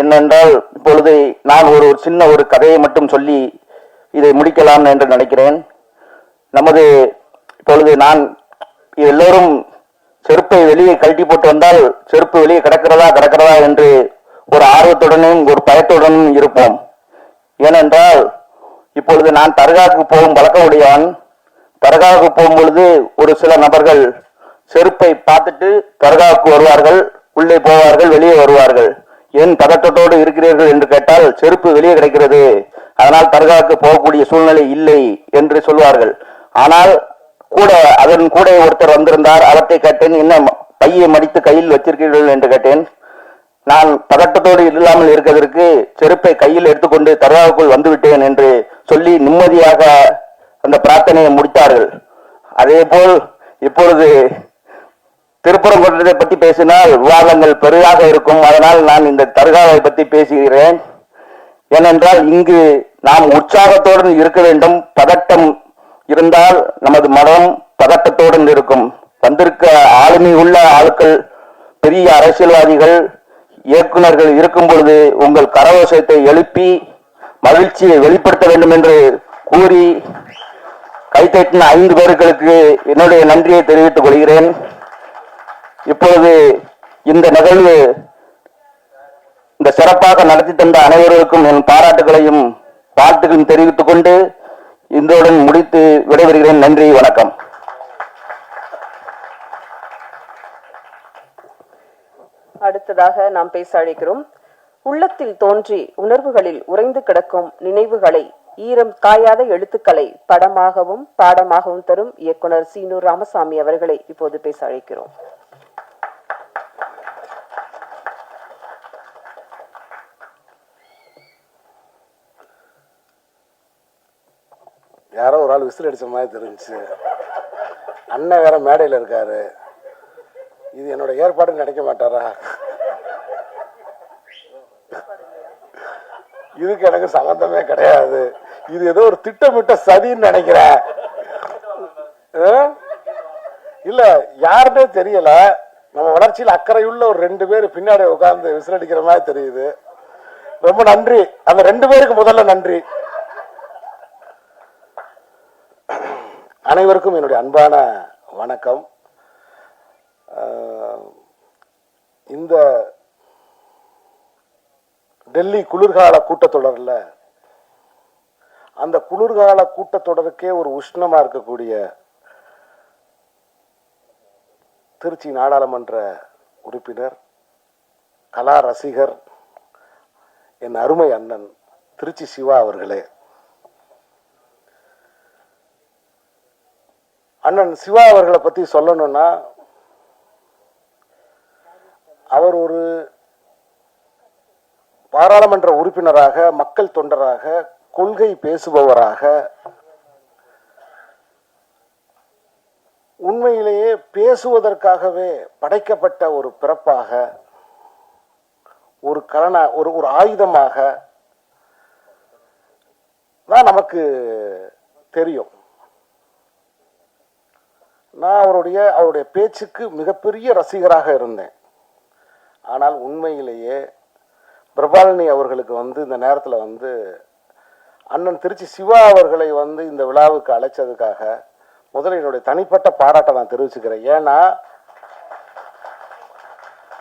என்னென்றால் இப்பொழுது நான் ஒரு சின்ன ஒரு கதையை மட்டும் சொல்லி இதை முடிக்கலாம் என்று நினைக்கிறேன். இப்பொழுது நான் எல்லோரும் செருப்பை வெளியே கழட்டி போட்டு வந்தால் செருப்பு வெளியே கிடக்கிறதா என்று ஒரு ஆர்வத்துடனும் ஒரு பயத்துடனும் இருப்போம். ஏனென்றால் இப்பொழுது நான் தர்காவுக்கு போகும் பழக்கம் உடையவன். தர்காவுக்கு போகும் பொழுது ஒரு சில நபர்கள் செருப்பை பார்த்துட்டு தர்காவுக்கு வருவார்கள், உள்ளே போவார்கள், வெளியே வருவார்கள். ஏன் பதட்டத்தோடு இருக்கிறீர்கள் என்று கேட்டால் செருப்பு வெளியே கிடைக்கிறது, அதனால் தர்காவுக்கு போகக்கூடிய சூழ்நிலை இல்லை என்று சொல்வார்கள். ஆனால் அதன் கூட ஒருத்தர் வந்திருந்தார். அவற்றை கேட்டேன், என்ன பையை மடித்து கையில் வச்சிருக்கிறீர்கள் என்று கேட்டேன். நான் பதட்டத்தோடு இல்லாமல் இருக்கிறதற்கு செருப்பை கையில் எடுத்துக்கொண்டு தர்காவுக்குள் வந்துவிட்டேன் என்று சொல்லி நிம்மதியாக அந்த பிரார்த்தனையை முடித்தார்கள். அதே போல் இப்பொழுது திருப்பரங்குன்றத்தை பற்றி பேசினால் விவாதங்கள் பெரிதாக இருக்கும். அதனால் நான் இந்த தர்காவை பற்றி பேசுகிறேன். ஏனென்றால் இங்கு நாம் உற்சாகத்தோடு இருக்க வேண்டும். பதட்டம் இருந்தால் நமது மனம் பதட்டத்தோடு இருக்கும். வந்திருக்க ஆளுமை உள்ள ஆட்கள், பெரிய அரசியல்வாதிகள், இயக்குநர்கள் இருக்கும் பொழுது உங்கள் கரகோஷத்தை எழுப்பி மகிழ்ச்சியை வெளிப்படுத்த வேண்டும் என்று கூறி கைத்தட்டின 5 பேர்களுக்கு என்னுடைய நன்றியை தெரிவித்துக் கொள்கிறேன். இப்பொழுது இந்த நிகழ்வு இந்த சிறப்பாக நடத்தி தந்த அனைவருக்கும் என் பாராட்டுகளையும் வாழ்த்துக்களையும் தெரிவித்துக் கொண்டு இந்தோடன் முடித்து விடைபெறுகிறேன். நன்றி, வணக்கம். அடுத்ததாக நாம் பேச அழைக்கிறோம். உள்ளத்தில் தோன்றி உணர்வுகளில் உறைந்து கிடக்கும் நினைவுகளை ஈரம் காயாத எழுத்துக்களை படமாகவும் பாடமாகவும் தரும் இயக்குனர் சீனூர் ராமசாமி அவர்களை இப்போது பேச அழைக்கிறோம். யாரோ ஒரு ஆள் விசில் அடிச்ச மாதிரி தெரிஞ்சுச்சு. அண்ணன் வேற மேடையில் இருக்காரு. இது என்னோட ஏற்பாடு நினைக்க மாட்டாரா? இதுக்கு எனக்கு சம்பந்தமே கிடையாது. இது ஏதோ ஒரு திட்டமிட்ட சதின்னு நினைக்கிறேன். இல்ல யாருன்னே தெரியல. நம்ம வளர்ச்சியில் அக்கறையுள்ள ஒரு 2 பேர் பின்னாடி உட்கார்ந்து விசில் அடிக்கிற மாதிரி தெரியுது. ரொம்ப நன்றி. அந்த 2 பேருக்கு முதல்ல நன்றி. அனைவருக்கும் என்னுடைய அன்பான வணக்கம். இந்த டெல்லி குளிர்கால கூட்டத்தொடரில் அந்த குளிர்கால கூட்டத்தொடருக்கே ஒரு உஷ்ணமா இருக்கக்கூடிய திருச்சி நாடாளுமன்ற உறுப்பினர், கலா ரசிகர், என் அருமை அண்ணன் திருச்சி சிவா அவர்களே, அண்ணன் சிவா அவர்களை பத்தி சொல்லணும்னா, அவர் ஒரு பாராளுமன்ற உறுப்பினராக, மக்கள் தொண்டராக, கொள்கை பேசுபவராக, உண்மையிலேயே பேசுவதற்காகவே படைக்கப்பட்ட ஒரு பிறப்பாக, ஒரு ஒரு ஆயுதமாக தான் நமக்கு தெரியும். நான் அவருடைய பேச்சுக்கு மிகப்பெரிய ரசிகராக இருந்தேன். ஆனால் உண்மையிலேயே பிரபாலினி அவர்களுக்கு இந்த நேரத்தில் அண்ணன் திருச்சி சிவா அவர்களை இந்த விழாவுக்கு அழைச்சதுக்காக முதல்ல என்னுடைய தனிப்பட்ட பாராட்டை நான் தெரிவிச்சுக்கிறேன். ஏன்னா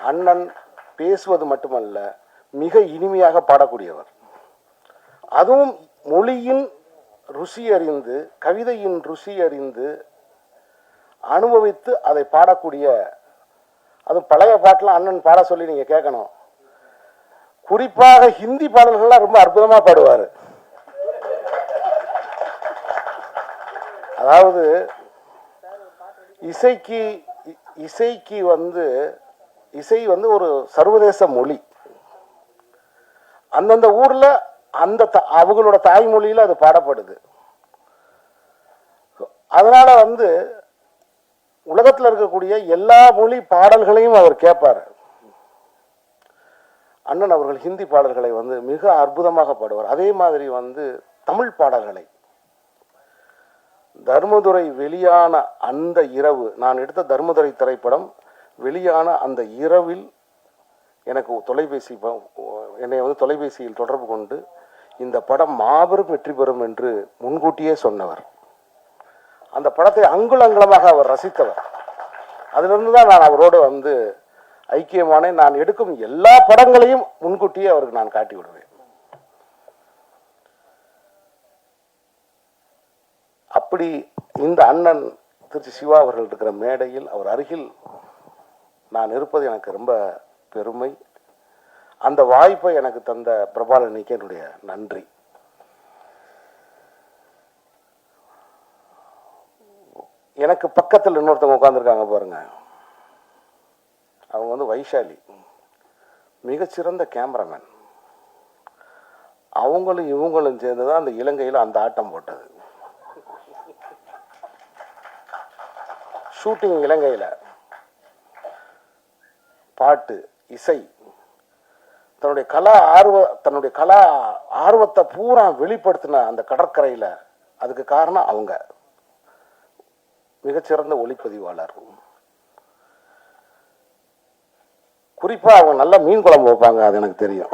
அண்ணன் பேசுவது மட்டுமல்ல, மிக இனிமையாக பாடக்கூடியவர். அதுவும் மொழியின் ருசி அறிந்து, கவிதையின் ருசி அறிந்து, அனுபவித்து அதை பாடக்கூடிய, அதுவும் பழைய பாட்டெல்லாம் அண்ணன் பாட சொல்லி நீங்க கேட்கணும். குறிப்பாக ஹிந்தி பாடல்கள்லாம் ரொம்ப அற்புதமா பாடுவார். அதாவது இசைக்கு இசை ஒரு சர்வதேச மொழி. அந்தந்த ஊர்ல அவங்களோட தாய்மொழியில அது பாடப்படுது. அதனால உலகத்தில் இருக்கக்கூடிய எல்லா மொழி பாடல்களையும் அவர் கேட்பார். அண்ணன் அவர்கள் ஹிந்தி பாடல்களை மிக அற்புதமாக பாடுவார். அதே மாதிரி தமிழ் பாடல்களை, தர்மதுரை வெளியான அந்த இரவு, நான் எடுத்த தர்மதுரை திரைப்படம் வெளியான அந்த இரவில் எனக்கு என்னை தொலைபேசியில் தொடர்பு கொண்டு இந்த படம் மாபெரும் வெற்றி பெறும் என்று முன்கூட்டியே சொன்னவர். அந்த படத்தை அங்குலங்கலமாக அவர் ரசித்தவர். அதிலிருந்து தான் நான் அவரோடு ஐக்கியமான, நான் எடுக்கும் எல்லா படங்களையும் முன்கூட்டியே அவருக்கு நான் காட்டி விடுவேன். அப்படி இந்த அண்ணன் திருச்சி சிவா அவர்கள் இருக்கிற மேடையில், அவர் அருகில் நான் இருப்பது எனக்கு ரொம்ப பெருமை. அந்த வாய்ப்பை எனக்கு தந்த பிரபாலனிக்கு என்னுடைய நன்றி. எனக்கு பக்கத்தில் இன்னொருத்தவங்க உட்கார்ந்துருக்காங்க பாருங்க. அவங்க வைஷாலி, மிகச்சிறந்த கேமராமேன். அவங்களும் இவங்களும் சேர்ந்துதான் அந்த இலங்கையில் அந்த ஆட்டம் போட்டது. ஷூட்டிங் இலங்கையில், பாட்டு, இசை, தன்னுடைய கலா ஆர்வத்தை பூரா வெளிப்படுத்தின அந்த கடற்கரையில், அதுக்கு காரணம் அவங்க. மிகச்சிறந்த ஒளிப்பதிவாளர். குறிப்பா அவங்க நல்ல மீன் குழம்பு வைப்பாங்க, அது எனக்கு தெரியும்.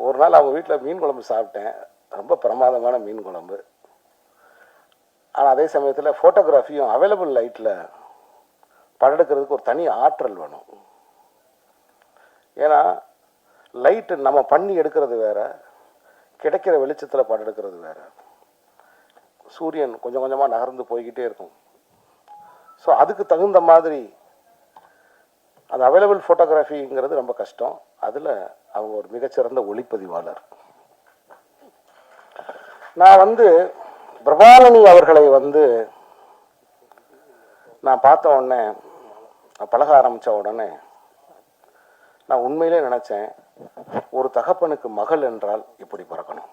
ஒரு நாள் அவங்க வீட்டில் மீன் குழம்பு சாப்பிட்டேன். ரொம்ப பிரமாதமான மீன் குழம்பு. ஆனால் அதே சமயத்தில் ஃபோட்டோகிராஃபியும் அவைலபிள் லைட்டில் படம் எடுக்கிறதுக்கு ஒரு தனி ஆற்றல் வேணும். ஏன்னா லைட்டு நம்ம பண்ணி எடுக்கிறது வேற, கிடைக்கிற வெளிச்சத்தில் படம் எடுக்கிறது வேற. சூரியன் கொஞ்சம் கொஞ்சமாக நகர்ந்து போய்கிட்டே இருக்கும். ஸோ அதுக்கு தகுந்த மாதிரி அந்த அவைலபிள் ஃபோட்டோகிராஃபிங்கிறது ரொம்ப கஷ்டம். அதில் அவங்க ஒரு மிகச்சிறந்த ஒளிப்பதிவாளர். நான் பிரபாலனி அவர்களை நான் பார்த்த உடனே, பழக ஆரம்பித்த உடனே நான் உண்மையிலே நினச்சேன், ஒரு தகப்பனுக்கு மகள் என்றால் இப்படி பிறக்கணும்.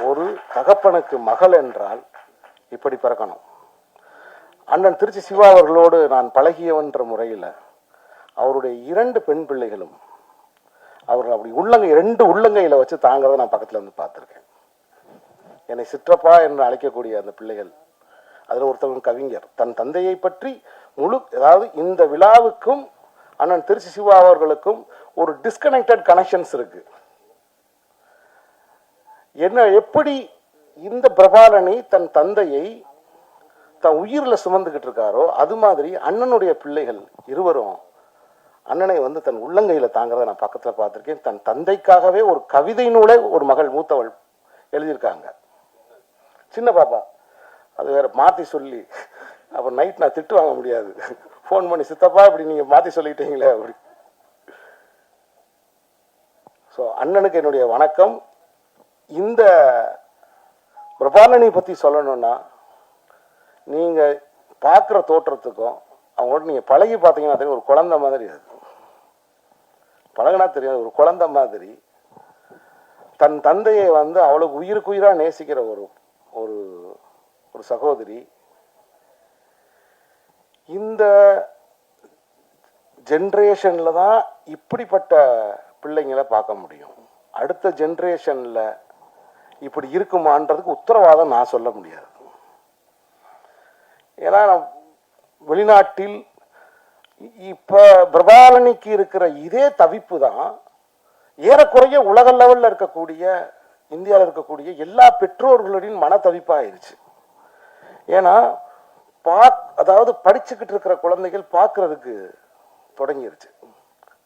ஒரு தகப்பனுக்கு மகள் என்றால் இப்படி பிறக்கணும். அண்ணன் திருச்சி சிவா அவர்களோடு நான் பழகியவன்ற முறையில் அவருடைய 2 பெண் பிள்ளைகளும் அவர்கள் அப்படி ரெண்டு உள்ளங்கையில் வச்சு தாங்கிறத நான் பக்கத்தில் இருந்து பார்த்துருக்கேன். என்னை சிற்றப்பா என்று அழைக்கக்கூடிய அந்த பிள்ளைகள், அதில் ஒருத்தவங்க கவிஞர், தன் தந்தையை பற்றி அதாவது இந்த விழாவுக்கும் அண்ணன் திருச்சி சிவா அவர்களுக்கும் ஒரு டிஸ்கனெக்டட் கனெக்ஷன்ஸ் இருக்கு. என்ன எப்படி இந்த பிரபாலனி தன் தந்தையை தன் உயிரில் சுமந்துக்கிட்டு இருக்காரோ, அது மாதிரி அண்ணனுடைய பிள்ளைகள் இருவரும் அண்ணனை தன் உள்ளங்கையில் தாங்கிறத நான் பக்கத்தில் பார்த்துருக்கேன். தன் தந்தைக்காகவே ஒரு கவிதை நூலை ஒரு மகள் மூத்தவள் எழுதியிருக்காங்க. சின்ன பாப்பா அது வேற மாற்றி சொல்லி, அப்போ நைட் நான் திட்டு வாங்க முடியாது, ஃபோன் பண்ணி சித்தப்பா இப்படி நீங்கள் மாற்றி சொல்லிட்டீங்களே அப்படி. ஸோ அண்ணனுக்கு என்னுடைய வணக்கம். இந்த பிரபாலனி பற்றி சொல்லணும்னா, நீங்கள் பார்க்குற தோற்றத்துக்கும் அவங்களோட நீங்கள் பழகி பார்த்தீங்கன்னா தெரியும், ஒரு குழந்தை மாதிரி. அது பழகினா தெரியாது, ஒரு குழந்தை மாதிரி. தன் தந்தையை அவளுக்கு உயிருக்குயிராக நேசிக்கிற ஒரு ஒரு ஒரு சகோதரி. இந்த ஜென்ரேஷனில் தான் இப்படிப்பட்ட பிள்ளைங்களை பார்க்க முடியும். அடுத்த ஜென்ரேஷனில் இப்படி இருக்குமான்றதுக்கு உத்தரவாதம் நான் சொல்ல முடியாது. ஏன்னா வெளிநாட்டில் இப்போ பிரபாலனிக்கு இருக்கிற இதே தவிப்பு தான் ஏறக்குறைய உலக லெவலில் இருக்கக்கூடிய, இந்தியாவில் இருக்கக்கூடிய எல்லா பெற்றோர்களுடைய மன தவிப்பாயிருச்சு. ஏன்னா அதாவது படிச்சுக்கிட்டு இருக்கிற குழந்தைகள் பார்க்கறதுக்கு தொடங்கிருச்சு.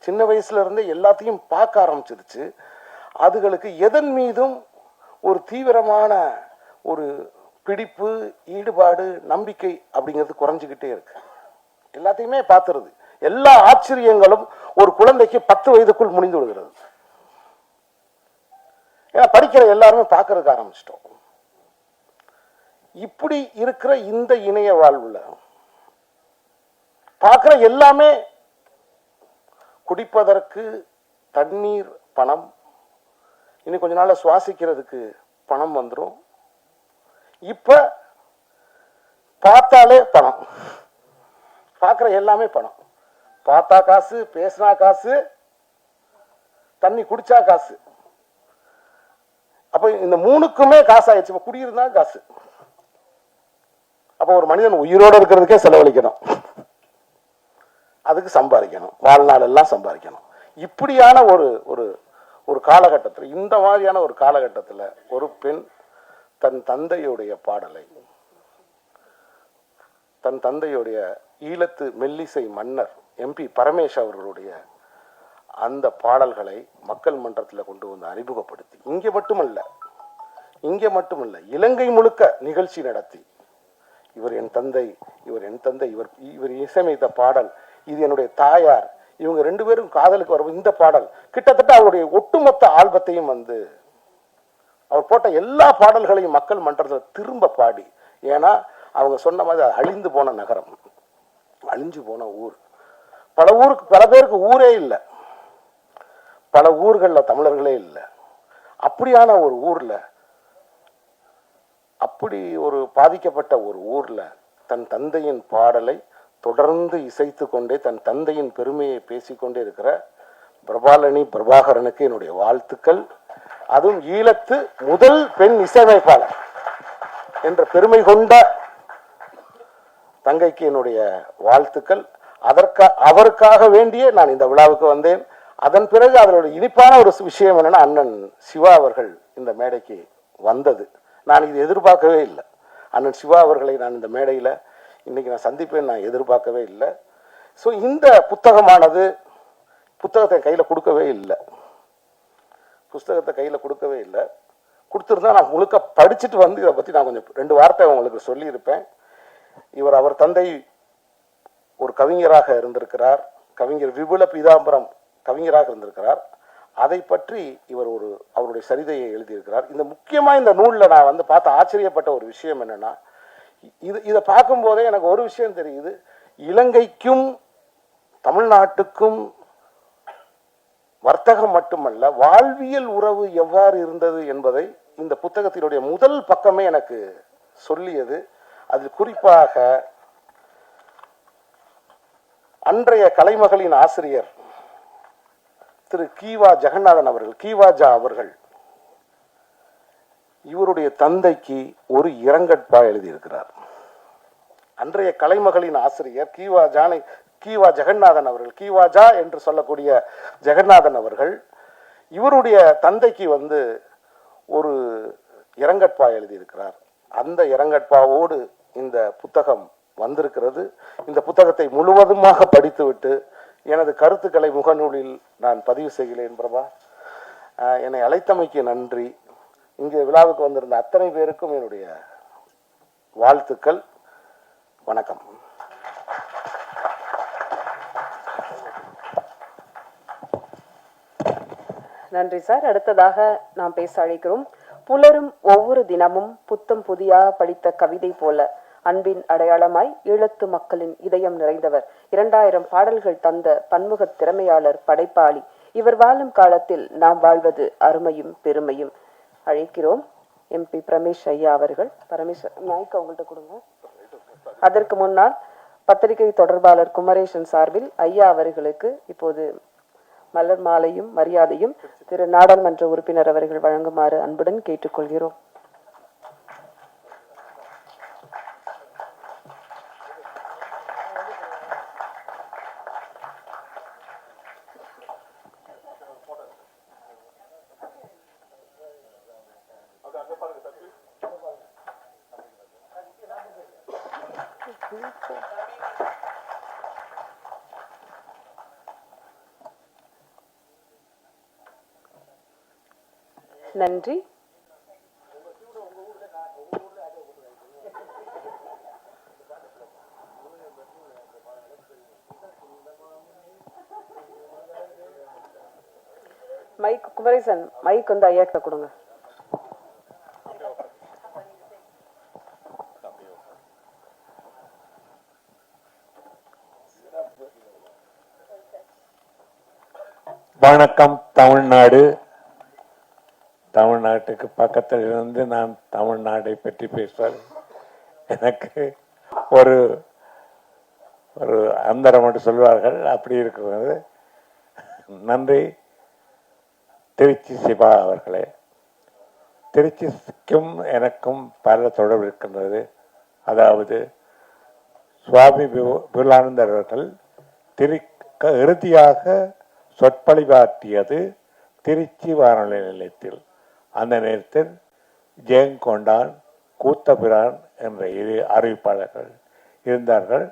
சின்ன வயசுல இருந்து எல்லாத்தையும் பார்க்க ஆரம்பிச்சிருச்சு. அதுகளுக்கு எதன் மீதும் ஒரு தீவிரமான ஒரு பிடிப்பு, ஈடுபாடு, நம்பிக்கை அப்படிங்கிறது குறைஞ்சிக்கிட்டே இருக்கு. எல்லாத்தையுமே பார்த்துருது. எல்லா ஆச்சரியங்களும் ஒரு குழந்தைக்கு 10 வயதுக்குள் முடிந்து விடுகிறது. ஏன்னா படிக்கிற எல்லாருமே பார்க்கறதுக்கு ஆரம்பிச்சிட்டோம். இப்படி இருக்கிற இந்த இணைய வாழ்வுல பார்க்கிற எல்லாமே குடிப்பதற்கு தண்ணீர், பணம், இன்னும் கொஞ்ச நாள்ல சுவாசிக்கிறதுக்கு பணம் வந்துடும். இப்ப பார்த்தாலே பணம், பார்க்கிற எல்லாமே பணம். பார்த்தா காசு, பேசினா காசு, தண்ணி குடிச்சா காசு. அப்ப இந்த 3க்குமே காசு ஆயிடுச்சு. இப்ப குடியிருந்தா காசு. அப்ப ஒரு மனிதன் உயிரோடு இருக்கிறதுக்கே செலவழிக்கணும், அதுக்கு சம்பாதிக்கணும், வாழ்நாள் எல்லாம் சம்பாதிக்கணும். இப்படியான ஒரு ஒரு ஒரு காலகட்டத்தில், இந்த மாதிரியான ஒரு காலகட்டத்தில் ஒரு பெண் தன் தந்தையுடைய பாடலை, தன் தந்தையுடைய ஈழத்து மெல்லிசை மன்னர் MP பரமேஷ் அவர்களுடைய அந்த பாடல்களை மக்கள் மன்றத்தில் கொண்டு வந்து அறிமுகப்படுத்தி, இங்கே மட்டுமல்ல இலங்கை முழுக்க நிகழ்ச்சி நடத்தி, இவர் என் தந்தை, இவர் என் தந்தை, இவர் இசையமைத்த பாடல், இது என்னுடைய தாயார், இவங்க 2 பேரும் காதலுக்கு வரும் இந்த பாடல், கிட்டத்தட்ட அவருடைய ஒட்டுமொத்த ஆல்பத்தையும் அவர் போட்ட எல்லா பாடல்களையும் மக்கள் மன்றத்தில் திரும்ப பாடி. ஏன்னா அவங்க சொன்ன மாதிரி அழிந்து போன நகரம், அழிஞ்சு போன ஊர். பல பேருக்கு ஊரே இல்லை, பல ஊர்களில் தமிழர்களே இல்லை. அப்படியான ஒரு ஊர்ல, அப்படி ஒரு பாதிக்கப்பட்ட ஒரு ஊர்ல தன் தந்தையின் பாடலை தொடர்ந்து இசைத்து கொண்டே தன் தந்தையின் பெருமையை பேசிக்கொண்டே இருக்கிற பிரபாலனி பிரபாகரனுக்கு என்னுடைய வாழ்த்துக்கள். அதுவும் ஈழத்து முதல் பெண் இசையமைப்பாளர் என்ற பெருமை கொண்ட தங்கைக்கு என்னுடைய வாழ்த்துக்கள். அவருக்காக வேண்டியே நான் இந்த விழாவுக்கு வந்தேன். அதன் பிறகு அதனோட இனிப்பான ஒரு விஷயம் என்னன்னா, அண்ணன் சிவா அவர்கள் இந்த மேடைக்கு வந்தது. நான் இது எதிர்பார்க்கவே இல்லை. அண்ணன் சிவா அவர்களை நான் இந்த மேடையில் இன்னைக்கு நான் சந்திப்பேன் நான் எதிர்பார்க்கவே இல்லை. ஸோ இந்த புத்தகமானது புத்தகத்தை கையில் கொடுக்கவே இல்லை. கொடுத்துருந்தா நான் முழுக்க படிச்சுட்டு வந்து இதை பற்றி நான் கொஞ்சம் 2 வார்த்தை உங்களுக்கு சொல்லியிருப்பேன். அவர் தந்தை ஒரு கவிஞராக இருந்திருக்கிறார். கவிஞர் விபுல பீதாம்பரம் கவிஞராக இருந்திருக்கிறார். அதை பற்றி அவருடைய சரிதையை எழுதியிருக்கிறார். இந்த முக்கியமாக இந்த நூலில் நான் வந்து பார்த்து ஆச்சரியப்பட்ட ஒரு விஷயம் என்னன்னா, இதை பார்க்கும்போதே எனக்கு ஒரு விஷயம் தெரியுது. இலங்கைக்கும் தமிழ்நாட்டுக்கும் வர்த்தகம் மட்டுமல்ல, வாழ்வியல் உறவு எவ்வாறு இருந்தது என்பதை இந்த புத்தகத்தினுடைய முதல் பக்கமே எனக்கு சொல்லியது. அதில் குறிப்பாக அன்றைய கலைமகளின் ஆசிரியர் திரு கீவாஜா அவர்கள் இவருடைய தந்தைக்கு ஒரு இரங்கற்பா எழுதியிருக்கிறார். அன்றைய கலைமகளின் ஆசிரியர் கீவா ஜெகநாதன் அவர்கள், கீவாஜா என்று சொல்லக்கூடிய ஜெகநாதன் அவர்கள் இவருடைய தந்தைக்கு வந்து ஒரு இரங்கற்பா எழுதியிருக்கிறார். அந்த இரங்கற்பாவோடு இந்த புத்தகம் வந்திருக்கிறது. இந்த புத்தகத்தை முழுவதுமாக படித்துவிட்டு எனது கருத்துக்களை முகநூலில் நான் பதிவு செய்கிறேன். பிரபா, என்னை அழைத்தமைக்கு நன்றி. இங்கே விழாவுக்கு வந்திருந்த அத்தனை பேருக்கும் என்னுடைய வாழ்த்துக்கள். வணக்கம். நன்றி சார். அடுத்ததாக நாம் பேச அழைக்கிறோம். புலரும் ஒவ்வொரு தினமும் புத்தம் புதியாக படித்த கவிதை போல அன்பின் அடையாளமாய் ஈழத்து மக்களின் இதயம் நிறைந்தவர், 2000 பாடல்கள் தந்த பன்முக திறமையாளர், படைப்பாளி. இவர் வாழும் காலத்தில் நாம் வாழ்வது அருமையும் பெருமையும். அழைக்கிறோம் MP பிரமேஷ் ஐயா அவர்கள். நாய்க்கு அவங்கள்ட்ட கொடுங்க. அதற்கு முன்னால் பத்திரிகை தொடர்பாளர் குமரேசன் சார்பில் ஐயா அவர்களுக்கு இப்போது மலர் மாலையும் மரியாதையும் திரு நாடாளுமன்ற உறுப்பினர் அவர்கள் வழங்குமாறு அன்புடன் கேட்டுக்கொள்கிறோம். நன்றி. மைக் குமரேசன், மைக் வந்து ஐயா கிட்ட கொடுங்க. வணக்கம் தமிழ்நாடு. தமிழ்நாட்டுக்கு பக்கத்தில் இருந்து நான் தமிழ்நாட்டை பற்றி பேசுவது எனக்கு ஒரு ஒரு அந்தரம் மட்டும் சொல்வார்கள், அப்படி இருக்கிறது. நன்றி திருச்சி சிவா அவர்களே. திருச்சிக்கும் எனக்கும் பல தொடர்பு இருக்கின்றது. அதாவது சுவாமி விபுலானந்தர் அவர்கள் இறுதியாக சொற்பொழிவாற்றியது திருச்சி வானொலி நிலையத்தில். அந்த நேரத்தில் ஜெயங்கொண்டான், கூத்தபிரான் என்ற 2 அறிவிப்பாளர்கள் இருந்தார்கள்.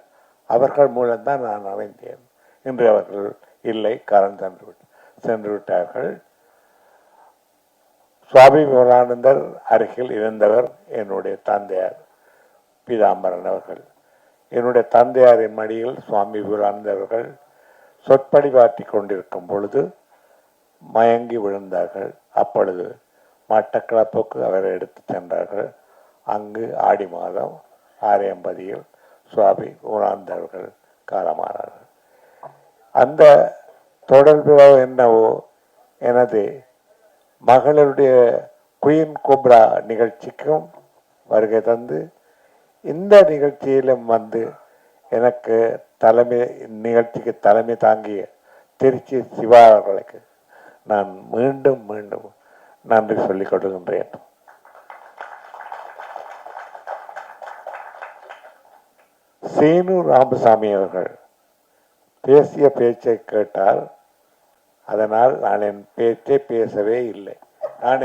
அவர்கள் மூலம்தான் நான் அறிந்தேன். இன்று அவர்கள் இல்லை, காலம் சென்று விட்டார்கள். சுவாமி விவேகானந்தர் அருகில் இருந்தவர் என்னுடைய தந்தையார் பீதாம்பரன் அவர்கள். என்னுடைய தந்தையாரின் மடியில் சுவாமி விவேகானந்தர் அவர்கள் சொற்பொழிவாற்றி கொண்டிருக்கும் பொழுது மயங்கி விழுந்தார்கள். அப்பொழுது மட்டக்களப்புக்கு அவரை எடுத்து சென்றார்கள். அங்கு ஆடி மாதம் 6:50 சுவாமி விவேகானந்தர்கள் காலமானார்கள். அந்த தொடர்பு என்னவோ எனது மகளுடைய குயின் கோப்ரா நிகழ்ச்சிக்கும் வருகை தந்து இந்த நிகழ்ச்சியிலும் வந்து எனக்கு நிகழ்ச்சிக்கு தலைமை தாங்கிய திருச்சி சிவா அவர்களுக்கு நான் மீண்டும் மீண்டும் நன்றி சொல்லிக் கொள்கின்றேன். சீனு ராமசாமி அவர்கள் பேசிய பேச்சை கேட்டால் அதனால் நான் என் பேச்சை பேசவே இல்லை. நான்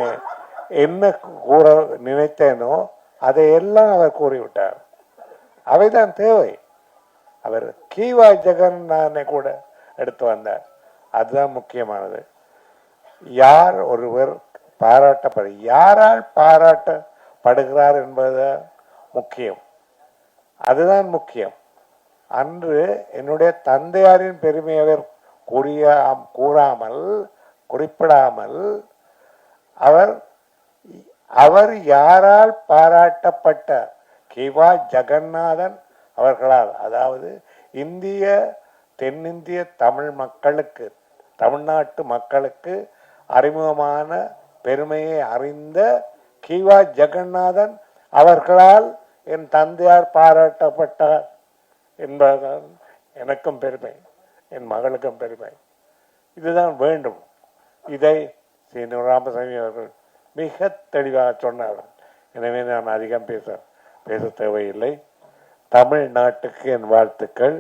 என்ன கூற நினைத்தேனோ அதையெல்லாம் அவர் கூறிவிட்டார். அவைதான் தேவை. அவர் கீவா ஜெகன் நானே கூட எடுத்து வந்தார். அதுதான் முக்கியமானது. யார் ஒருவர் யாரால் பாராட்டப்படுகிறார் என்பது முக்கியம். அதுதான் முக்கியம். அன்று என்னுடைய தந்தையாரின் பெருமை அவர் குறிப்பிடாமல் அவர் யாரால் பாராட்டப்பட்ட கிவா ஜெகநாதன் அவர்களால், அதாவது தென்னிந்திய தமிழ்நாட்டு மக்களுக்கு அறிமுகமான பெருமையை அறிந்த கிவா ஜெகநாதன் அவர்களால் என் தந்தையார் பாராட்டப்பட்டார் என்பதுதான் எனக்கும் பெருமை, என் மகளுக்கும் பெருமை. இதுதான் வேண்டும். இதை சீனு ராமசாமி அவர்கள் மிக தெளிவாக சொன்னார்கள். எனவே நான் அதிகம் பேச தேவையில்லை. தமிழ்நாட்டுக்கு என் வாழ்த்துக்கள்.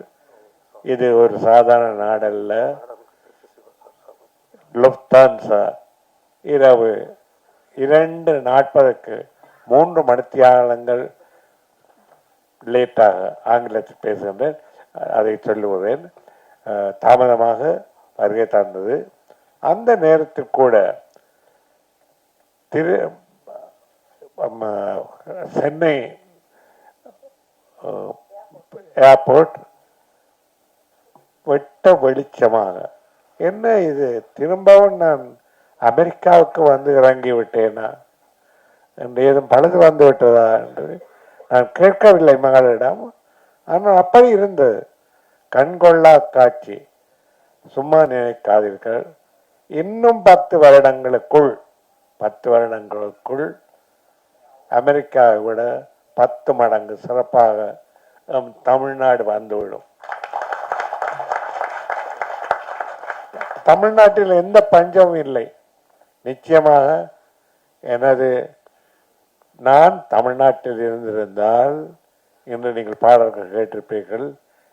இது ஒரு சாதாரண நாடல்ல. லுப்தான்சா இரவு 2:40 3 மணித்தியாலங்கள் லேட்டாக ஆங்கிலத்தில் பேசுகின்றேன், அதை சொல்லுகிறேன். தாமதமாக வருகை தந்தது. அந்த நேரத்தில் கூட சென்னை ஏர்போர்ட் வெட்ட வெளிச்சமாக, என்ன இது திரும்பவும் நான் அமெரிக்காவுக்கு வந்து இறங்கி விட்டேனா என்று ஏதும் பழுது வந்து விட்டதா என்று நான் கேட்கவில்லை மகளிடம். ஆனால் அப்படி இருந்தது. கண்கொள்ளா காட்சி. சும்மா நினைக்காதீர்கள். இன்னும் 10 வருடங்களுக்குள் அமெரிக்காவை விட 10 மடங்கு சிறப்பாக தமிழ்நாடு வந்துவிடும். தமிழ்நாட்டில் எந்த பஞ்சமும் இல்லை. நிச்சயமாக நான் தமிழ்நாட்டில் இருந்திருந்தால் இன்று நீங்கள் பாடல்கள் கேட்டிருப்பீர்கள்.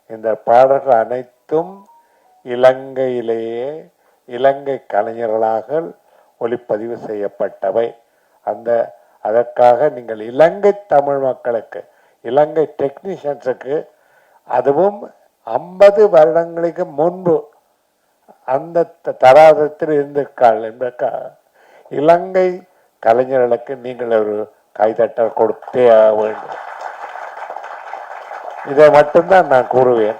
இந்த பாடல்கள் அனைத்தும் இலங்கை கலைஞர்களாக ஒளிப்பதிவு செய்யப்பட்டவை. அதற்காக நீங்கள் இலங்கை தமிழ் மக்களுக்கு, இலங்கை டெக்னீஷியன்ஸுக்கு, அதுவும் 50 வருடங்களுக்கு முன்பு அந்த தராதத்தில் இருந்திருக்காள் என்பதற்காக இலங்கை கலைஞர்களுக்கு நீங்கள் ஒரு கைதட்டல் கொடுத்தே வேண்டும். இதை மட்டும்தான் நான் கூறுவேன்.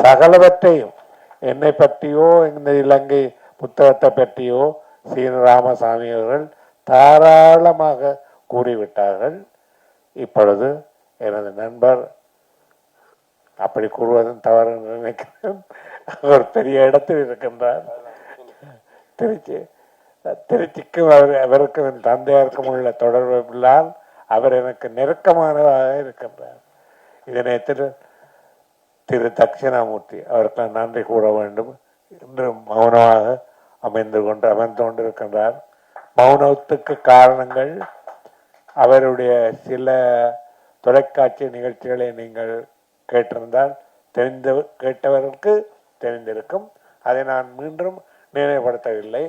சகலவற்றையும் என்னை பற்றியோ இந்த இலங்கை புத்தகத்தை பற்றியோ சீனு ராமசாமி அவர்கள் தாராளமாக கூறிவிட்டார்கள். இப்பொழுது எனது நண்பர், அப்படி கூறுவதும் தவறு நினைக்கிறேன், ஒரு பெரிய இடத்தில் இருக்கின்றார். திருச்சிக்கும் அவருக்கும் என் தந்தையாருக்கும் உள்ள தொடர்பில்லால் அவர் எனக்கு நெருக்கமானதாக இருக்கின்றார். இதனை திரு தட்சிணாமூர்த்தி அவருக்கு நன்றி கூற வேண்டும். இன்று மௌனமாக அமர்ந்து கொண்டிருக்கின்றார். மௌனத்துக்கு காரணங்கள் அவருடைய சில தொலைக்காட்சி நிகழ்ச்சிகளை நீங்கள் கேட்டிருந்தால் கேட்டவர்களுக்கு தெரிந்திருக்கும். அதை நான் மீண்டும் நினைவுபடுத்தவில்லை.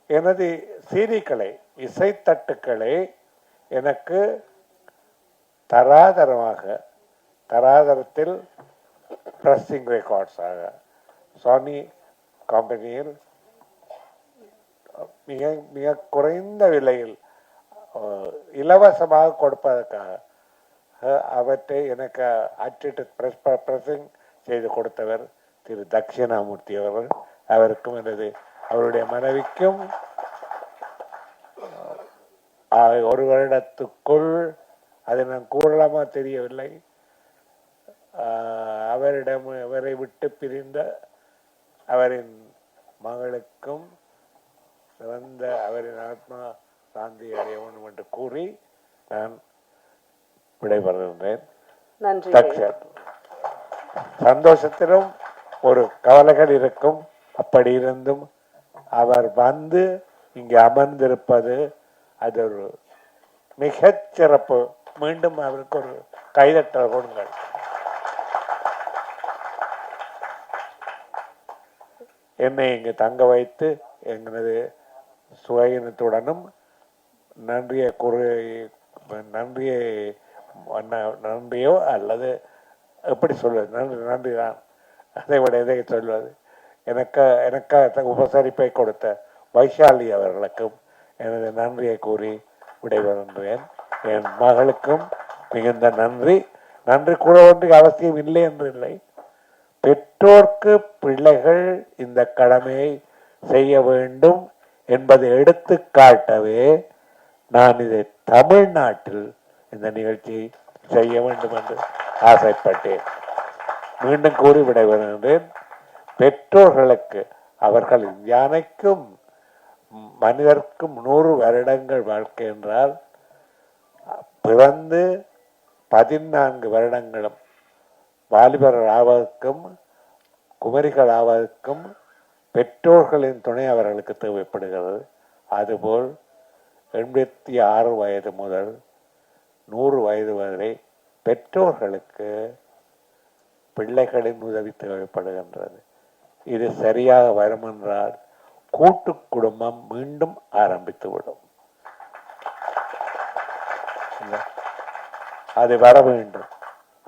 எனது சீடிக்களை, இசைத்தட்டுக்களை எனக்கு தராதரத்தில் பிரஸ்ஸிங் ரெக்கார்ட்ஸாக சோனி கம்பெனியில் மிக மிக குறைந்த விலையில் இலவசமாக கொடுப்பதற்காக அவற்றை எனக்கு அச்சிட்டு பிரசிங் செய்து கொடுத்தவர் திரு தட்சிணாமூர்த்தி அவர்கள். அவருக்கும் அவருடைய மனைவிக்கும் 1 வருடத்துக்குள், அதை நான் கூறலாமா தெரியவில்லை, அவரை விட்டு பிரிந்த அவரின் மகளுக்கும் அவரின் ஆத்மா சாந்தி அடைய வேண்டும் என்று கூறி நான் விடைபெறுகின்றேன். சந்தோஷத்திலும் ஒரு கவலைகள் இருக்கும். அப்படி இருந்தும் அவர் வந்து இங்கே அமர்ந்திருப்பது அது ஒரு மிகச் சிறப்பு. மீண்டும் அவருக்கு ஒரு கைதட்டல் கொடுங்கள். என்னை இங்கு தங்க வைத்து எங்களது சுயநத்துடனும் நன்றியோ அல்லது எப்படி சொல்வது, நன்றி தான், அதை விட எதை சொல்வது, எனக்காக உபசரிப்பை கொடுத்த வைஷாலி அவர்களுக்கும் எனது நன்றியை கூறி விடைபெறுகின்றேன். என் மகளுக்கும் மிகுந்த நன்றி கூட ஒன்றுக்கு அவசியம் இல்லை என்று இல்லை. பெற்றோர்க்கு பிள்ளைகள் இந்த கடமையை செய்ய வேண்டும் என்பதை எடுத்து காட்டவே நான் இதை தமிழ்நாட்டில் இந்த நிகழ்ச்சியை செய்ய வேண்டும் என்று ஆசைப்பட்டேன். மீண்டும் கூறி விடைபெறுகின்றேன். பெற்றோர்களுக்கு அவர்கள் யானைக்கும் மனிதர்க்கும் 100 வருடங்கள் வாழ்க்கை என்றால் பிறந்து 14 வருடங்களும் வாலிபர்கள் ஆவதற்கும் குமரிகள் ஆவதற்கும் பெற்றோர்களின் துணை அவர்களுக்கு தேவைப்படுகிறது. அதுபோல் 86 வயது முதல் 100 வயது வரை பெற்றோர்களுக்கு பிள்ளைகளின் உதவி தேவைப்படுகின்றது. இது சரியாக வரும் என்றால் கூட்டு குடும்பம் மீண்டும் ஆரம்பித்துவிடும். அது வர வேண்டும்.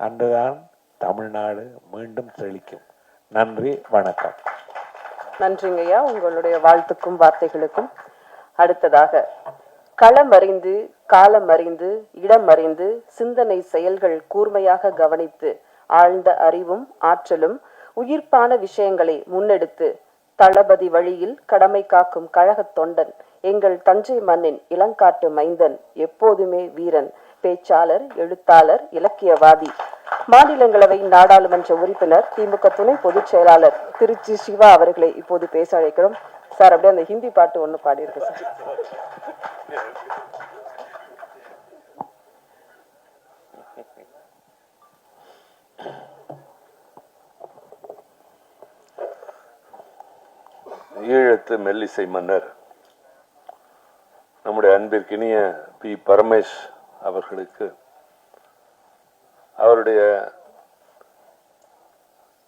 அன்றுதான் தமிழ்நாடு மீண்டும் செழிக்கும். நன்றி, வணக்கம். நன்றிங்கய்யா உங்களுடைய வாழ்த்துக்கும் வார்த்தைகளுக்கும். அடுத்ததாக களம் அறிந்து காலம் அறிந்து இடம் அறிந்து சிந்தனை செயல்கள் கூர்மையாக கவனித்து ஆழ்ந்த அறிவும் ஆற்றலும் உயிர்ப்பான விஷயங்களை முன்னெடுத்து தளபதி வழியில் கடமை காக்கும் கழகத் தொண்டன் எங்கள் தஞ்சை மண்ணின் இளங்காட்டு மைந்தன், எப்போதுமே வீரன், பேச்சாளர், எழுத்தாளர், இலக்கியவாதி, மாநிலங்களவை நாடாளுமன்ற உறுப்பினர், திமுக துணை பொதுச் செயலாளர் திருச்சி சிவா அவர்களை இப்போது பேச அழைக்கிறோம். சார், அப்படியே அந்த ஹிந்தி பாட்டு ஒன்று பாடியிருக்கு சார். ஈழத்து மெல்லிசை மன்னர் நம்முடைய அன்பிற்கினிய பி. பரமேஷ் அவர்களுக்கு அவருடைய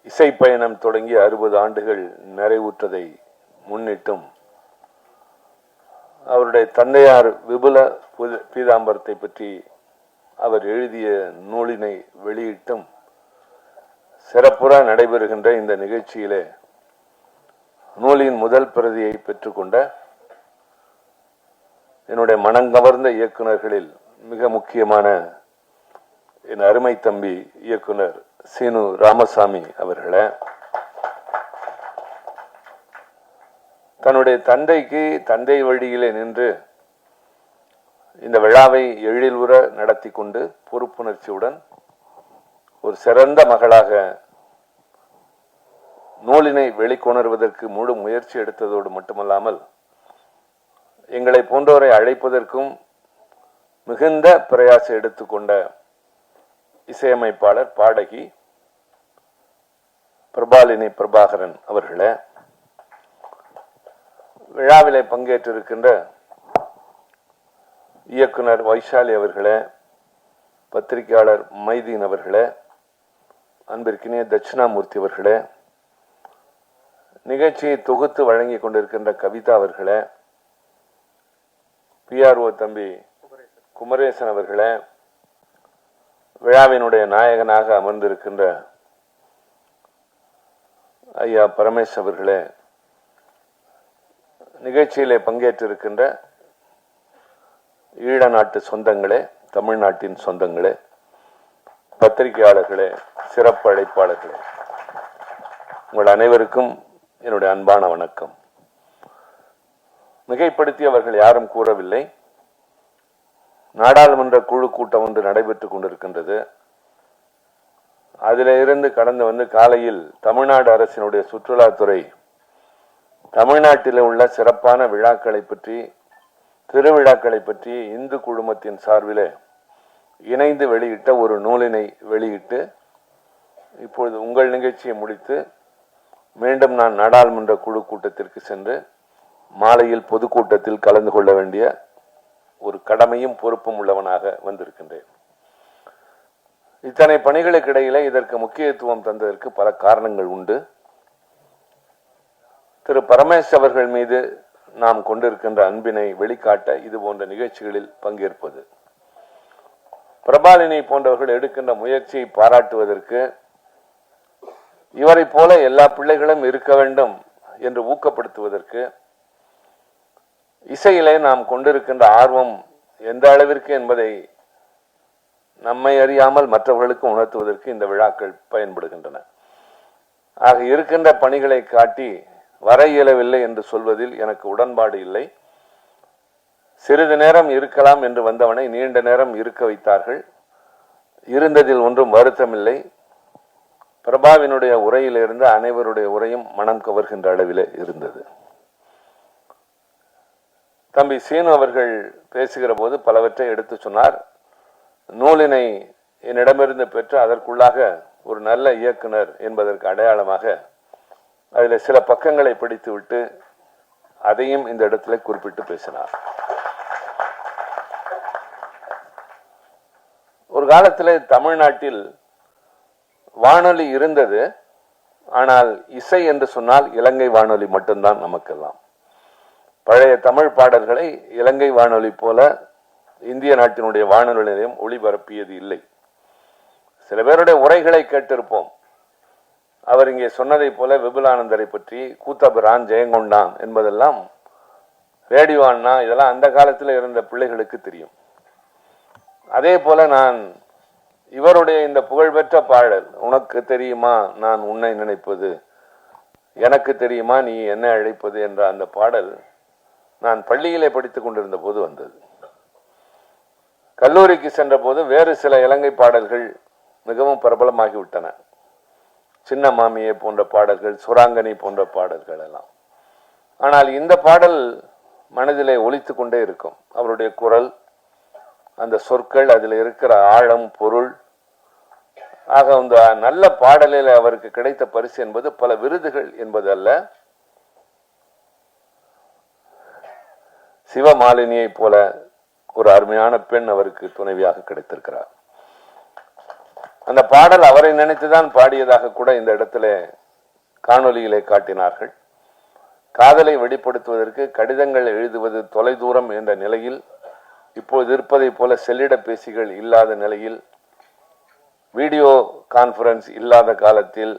இசை பயணம் தொடங்கி 60 ஆண்டுகள் நிறைவுற்றதை முன்னிட்டும் அவருடைய தந்தையார் விபுல பீதாம்பரத்தை பற்றி அவர் எழுதிய நூலினை வெளியிட்டும் சிறப்புற நடைபெறுகின்ற இந்த நிகழ்ச்சியிலே நூலின் முதல் பிரதியை பெற்றுக்கொண்ட என்னுடைய மனங்கவர்ந்த இயக்குநர்களில் மிக முக்கியமான என் அருமை தம்பி இயக்குனர் சீனு ராமசாமி அவர்களே, தன்னுடைய தந்தை வழியிலே நின்று இந்த விழாவை எழிலுற நடத்தி கொண்டு பொறுப்புணர்ச்சியுடன் ஒரு சிறந்த மகளாக நூலினை வெளிக்கொணர்வதற்கு முழு முயற்சி எடுத்ததோடு மட்டுமல்லாமல் எங்களை போன்றோரை அழைப்பதற்கும் மிகுந்த பிரயாசம் எடுத்துக்கொண்ட இசையமைப்பாளர் பாடகி பிரபாலினி பிரபாகரன் அவர்களே, விழாவிலே பங்கேற்றிருக்கின்ற இயக்குனர் வைஷாலி அவர்களே, பத்திரிகையாளர் மைதீன் அவர்களே, அன்பிற்கினிய தட்சிணாமூர்த்தி அவர்களே, நிகழ்ச்சியை தொகுத்து வழங்கி கொண்டிருக்கின்ற கவிதா அவர்களே, PRO தம்பி குமரேசன் அவர்களே, விழாவினுடைய நாயகனாக அமர்ந்திருக்கின்ற ஐயா பரமேஷ் அவர்களே, நிகழ்ச்சியிலே பங்கேற்றிருக்கின்ற ஈழ நாட்டு சொந்தங்களே, தமிழ்நாட்டின் சொந்தங்களே, பத்திரிகையாளர்களே, சிறப்பு அழைப்பாளர்களே, உங்கள் அனைவருக்கும் என்னுடைய அன்பான வணக்கம். மிகைப்படுத்தி அவர்கள் யாரும் கூறவில்லை. நாடாளுமன்ற குழு கூட்டம் ஒன்று நடைபெற்றுக் கொண்டிருக்கின்றது. அதில் இருந்து கடந்து வந்து காலையில் தமிழ்நாடு அரசினுடைய சுற்றுலாத்துறை தமிழ்நாட்டில் உள்ள சிறப்பான விழாக்களை பற்றி, திருவிழாக்களை பற்றி இந்து குழுமத்தின் சார்பிலே இணைந்து வெளியிட்ட ஒரு நூலினை வெளியிட்டு இப்பொழுது உங்கள் நிகழ்ச்சியை முடித்து மீண்டும் நான் நாடாளுமன்ற குழு கூட்டத்திற்கு சென்று மாலையில் பொதுக்கூட்டத்தில் கலந்து கொள்ள வேண்டிய ஒரு கடமையும் பொறுப்பும் உள்ளவனாக வந்திருக்கின்றேன். இத்தனை பணிகளுக்கு இடையிலே இதற்கு முக்கியத்துவம் தந்ததற்கு பல காரணங்கள் உண்டு. திரு பரமேஷ் அவர்கள் மீது நாம் கொண்டிருக்கின்ற அன்பினை வெளிக்காட்ட இது போன்ற நிகழ்ச்சிகளில் பங்கேற்பது, பிரபாலினி போன்றவர்கள் எடுக்கின்ற முயற்சியை பாராட்டுவதற்கு, இவரை போல எல்லா பிள்ளைகளும் இருக்க வேண்டும் என்று ஊக்கப்படுத்துவதற்கு, இசையிலே நாம் கொண்டிருக்கின்ற ஆர்வம் எந்த அளவிற்கு என்பதை நம்மை அறியாமல் மற்றவர்களுக்கு உணர்த்துவதற்கு இந்த விழாக்கள் பயன்படுகின்றன. ஆக இருக்கின்ற பணிகளை காட்டி வர இயலவில்லை என்று சொல்வதில் எனக்கு உடன்பாடு இல்லை. சிறிது நேரம் இருக்கலாம் என்று வந்தவனை நீண்ட நேரம் இருக்க வைத்தார்கள். இருந்ததில் ஒன்றும் வருத்தமில்லை. பிரபாவினுடைய உரையிலிருந்து அனைவருடைய உரையும் மனம் கவர்கின்ற அளவில் இருந்தது. தம்பி சீனு அவர்கள் பேசுகிற போது பலவற்றை எடுத்து சொன்னார். நூலினை என்னிடமிருந்து பெற்று அதற்குள்ளாக ஒரு நல்ல இயக்குனர் என்பதற்கு அடையாளமாக அதில் சில பக்கங்களை படித்துவிட்டு அதையும் இந்த இடத்துல குறிப்பிட்டு பேசினார். ஒரு காலத்தில் தமிழ்நாட்டில் வானொலி இருந்தது. ஆனால் இசை என்று சொன்னால் இலங்கை வானொலி மட்டும்தான் நமக்கெல்லாம். பழைய தமிழ் பாடல்களை இலங்கை வானொலி போல இந்திய நாட்டினுடைய வானொலி நிலையம் ஒளிபரப்பியது இல்லை. சில பேருடைய உரைகளை கேட்டிருப்போம். அவர் இங்கே சொன்னதை போல விபுலானந்தரை பற்றி, கூத்தபிரான், ஜெயங்கொண்டான் என்பதெல்லாம் ரேடியோ அண்ணா இதெல்லாம் அந்த காலத்தில் இருந்த பிள்ளைகளுக்கு தெரியும். அதே போல நான் இவருடைய இந்த புகழ்பெற்ற பாடல், உனக்கு தெரியுமா நான் உன்னை நினைப்பது, எனக்கு தெரியுமா நீ என்னை அழைப்பது என்ற அந்த பாடல் நான் பள்ளியிலே படித்துக் கொண்டிருந்த போது வந்தது. கல்லூரிக்கு சென்ற போது வேறு சில இலங்கை பாடல்கள் மிகவும் பிரபலமாகிவிட்டன. சின்ன மாமியை போன்ற பாடல்கள், சுராங்கனி போன்ற பாடல்கள் எல்லாம். ஆனால் இந்த பாடல் மனதிலே ஒலித்து கொண்டே இருக்கும். அவருடைய குரல், அந்த சொற்கள், அதில் இருக்கிற ஆழம், பொருள். ஆக அந்த நல்ல பாடலில் அவருக்கு கிடைத்த பரிசு என்பது பல விருதுகள் என்பது அல்ல, சிவமாலினியை போல ஒரு அருமையான பெண் அவருக்கு துணைவியாக கிடைத்திருக்கிறார். அந்த பாடல் அவரை நினைத்துதான் பாடியதாக கூட இந்த இடத்துல காணொலியிலே காட்டினார்கள். காதலை வெளிப்படுத்துவதற்கு கடிதங்கள் எழுதுவது தொலைதூரம் என்ற நிலையில், இப்போது இருப்பதை போல செல்லிட பேசிகள் இல்லாத நிலையில், வீடியோ கான்பரன்ஸ் இல்லாத காலத்தில்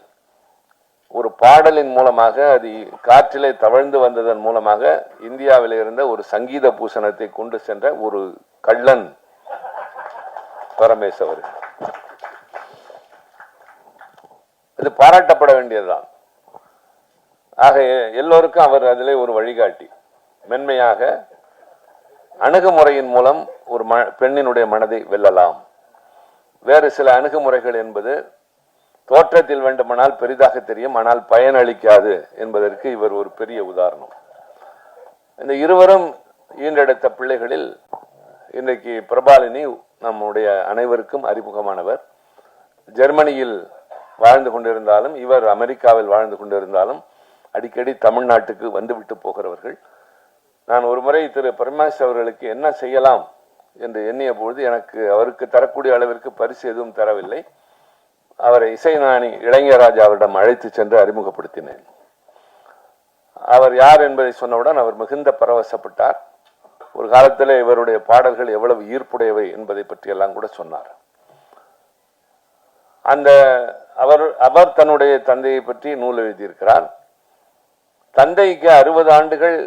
ஒரு பாடலின் மூலமாக அது காற்றிலே தவழ்ந்து வந்ததன் மூலமாக இந்தியாவில் இருந்த ஒரு சங்கீத பூஷணத்தை கொண்டு சென்ற ஒரு கள்ளன் பரமேஷ் அவர்கள். இது பாராட்டப்பட வேண்டியதுதான். ஆக எல்லோருக்கும் அவர் அதிலே ஒரு வழிகாட்டி. மென்மையாக அணுகுமுறையின் மூலம் ஒரு பெண்ணினுடைய மனதை வெல்லலாம். வேறு சில அணுகுமுறைகள் என்பது தோற்றத்தில் வேண்டுமானால் பெரிதாக தெரியும், ஆனால் பயனளிக்காது என்பதற்கு இவர் ஒரு பெரிய உதாரணம். இந்த இருவரும் ஈன்றெடுத்த பிள்ளைகளில் இன்றைக்கு பிரபாலினி நம்முடைய அனைவருக்கும் அறிமுகமானவர். ஜெர்மனியில் வாழ்ந்து கொண்டிருந்தாலும், இவர் அமெரிக்காவில் வாழ்ந்து கொண்டிருந்தாலும் அடிக்கடி தமிழ்நாட்டுக்கு வந்துவிட்டு போகிறவர்கள். நான் ஒரு முறை திரு பரமேஷ் அவர்களுக்கு என்ன செய்யலாம் என்று எண்ணிய பொழுது எனக்கு அவருக்கு தரக்கூடிய அளவிற்கு பரிசு எதுவும் தரவில்லை. அவரை இசைஞானி இளையராஜா அவரிடம் அழைத்து சென்று அறிமுகப்படுத்தினேன். அவர் யார் என்பதை சொன்னவுடன் அவர் மிகுந்த பரவசப்பட்டார். ஒரு காலத்தில் இவருடைய பாடல்கள் எவ்வளவு ஈர்ப்புடையவை என்பதை பற்றியெல்லாம் கூட சொன்னார். அவர் தன்னுடைய தந்தையை பற்றி நூல் எழுதியிருக்கிறார். தந்தைக்கு 60 ஆண்டுகள்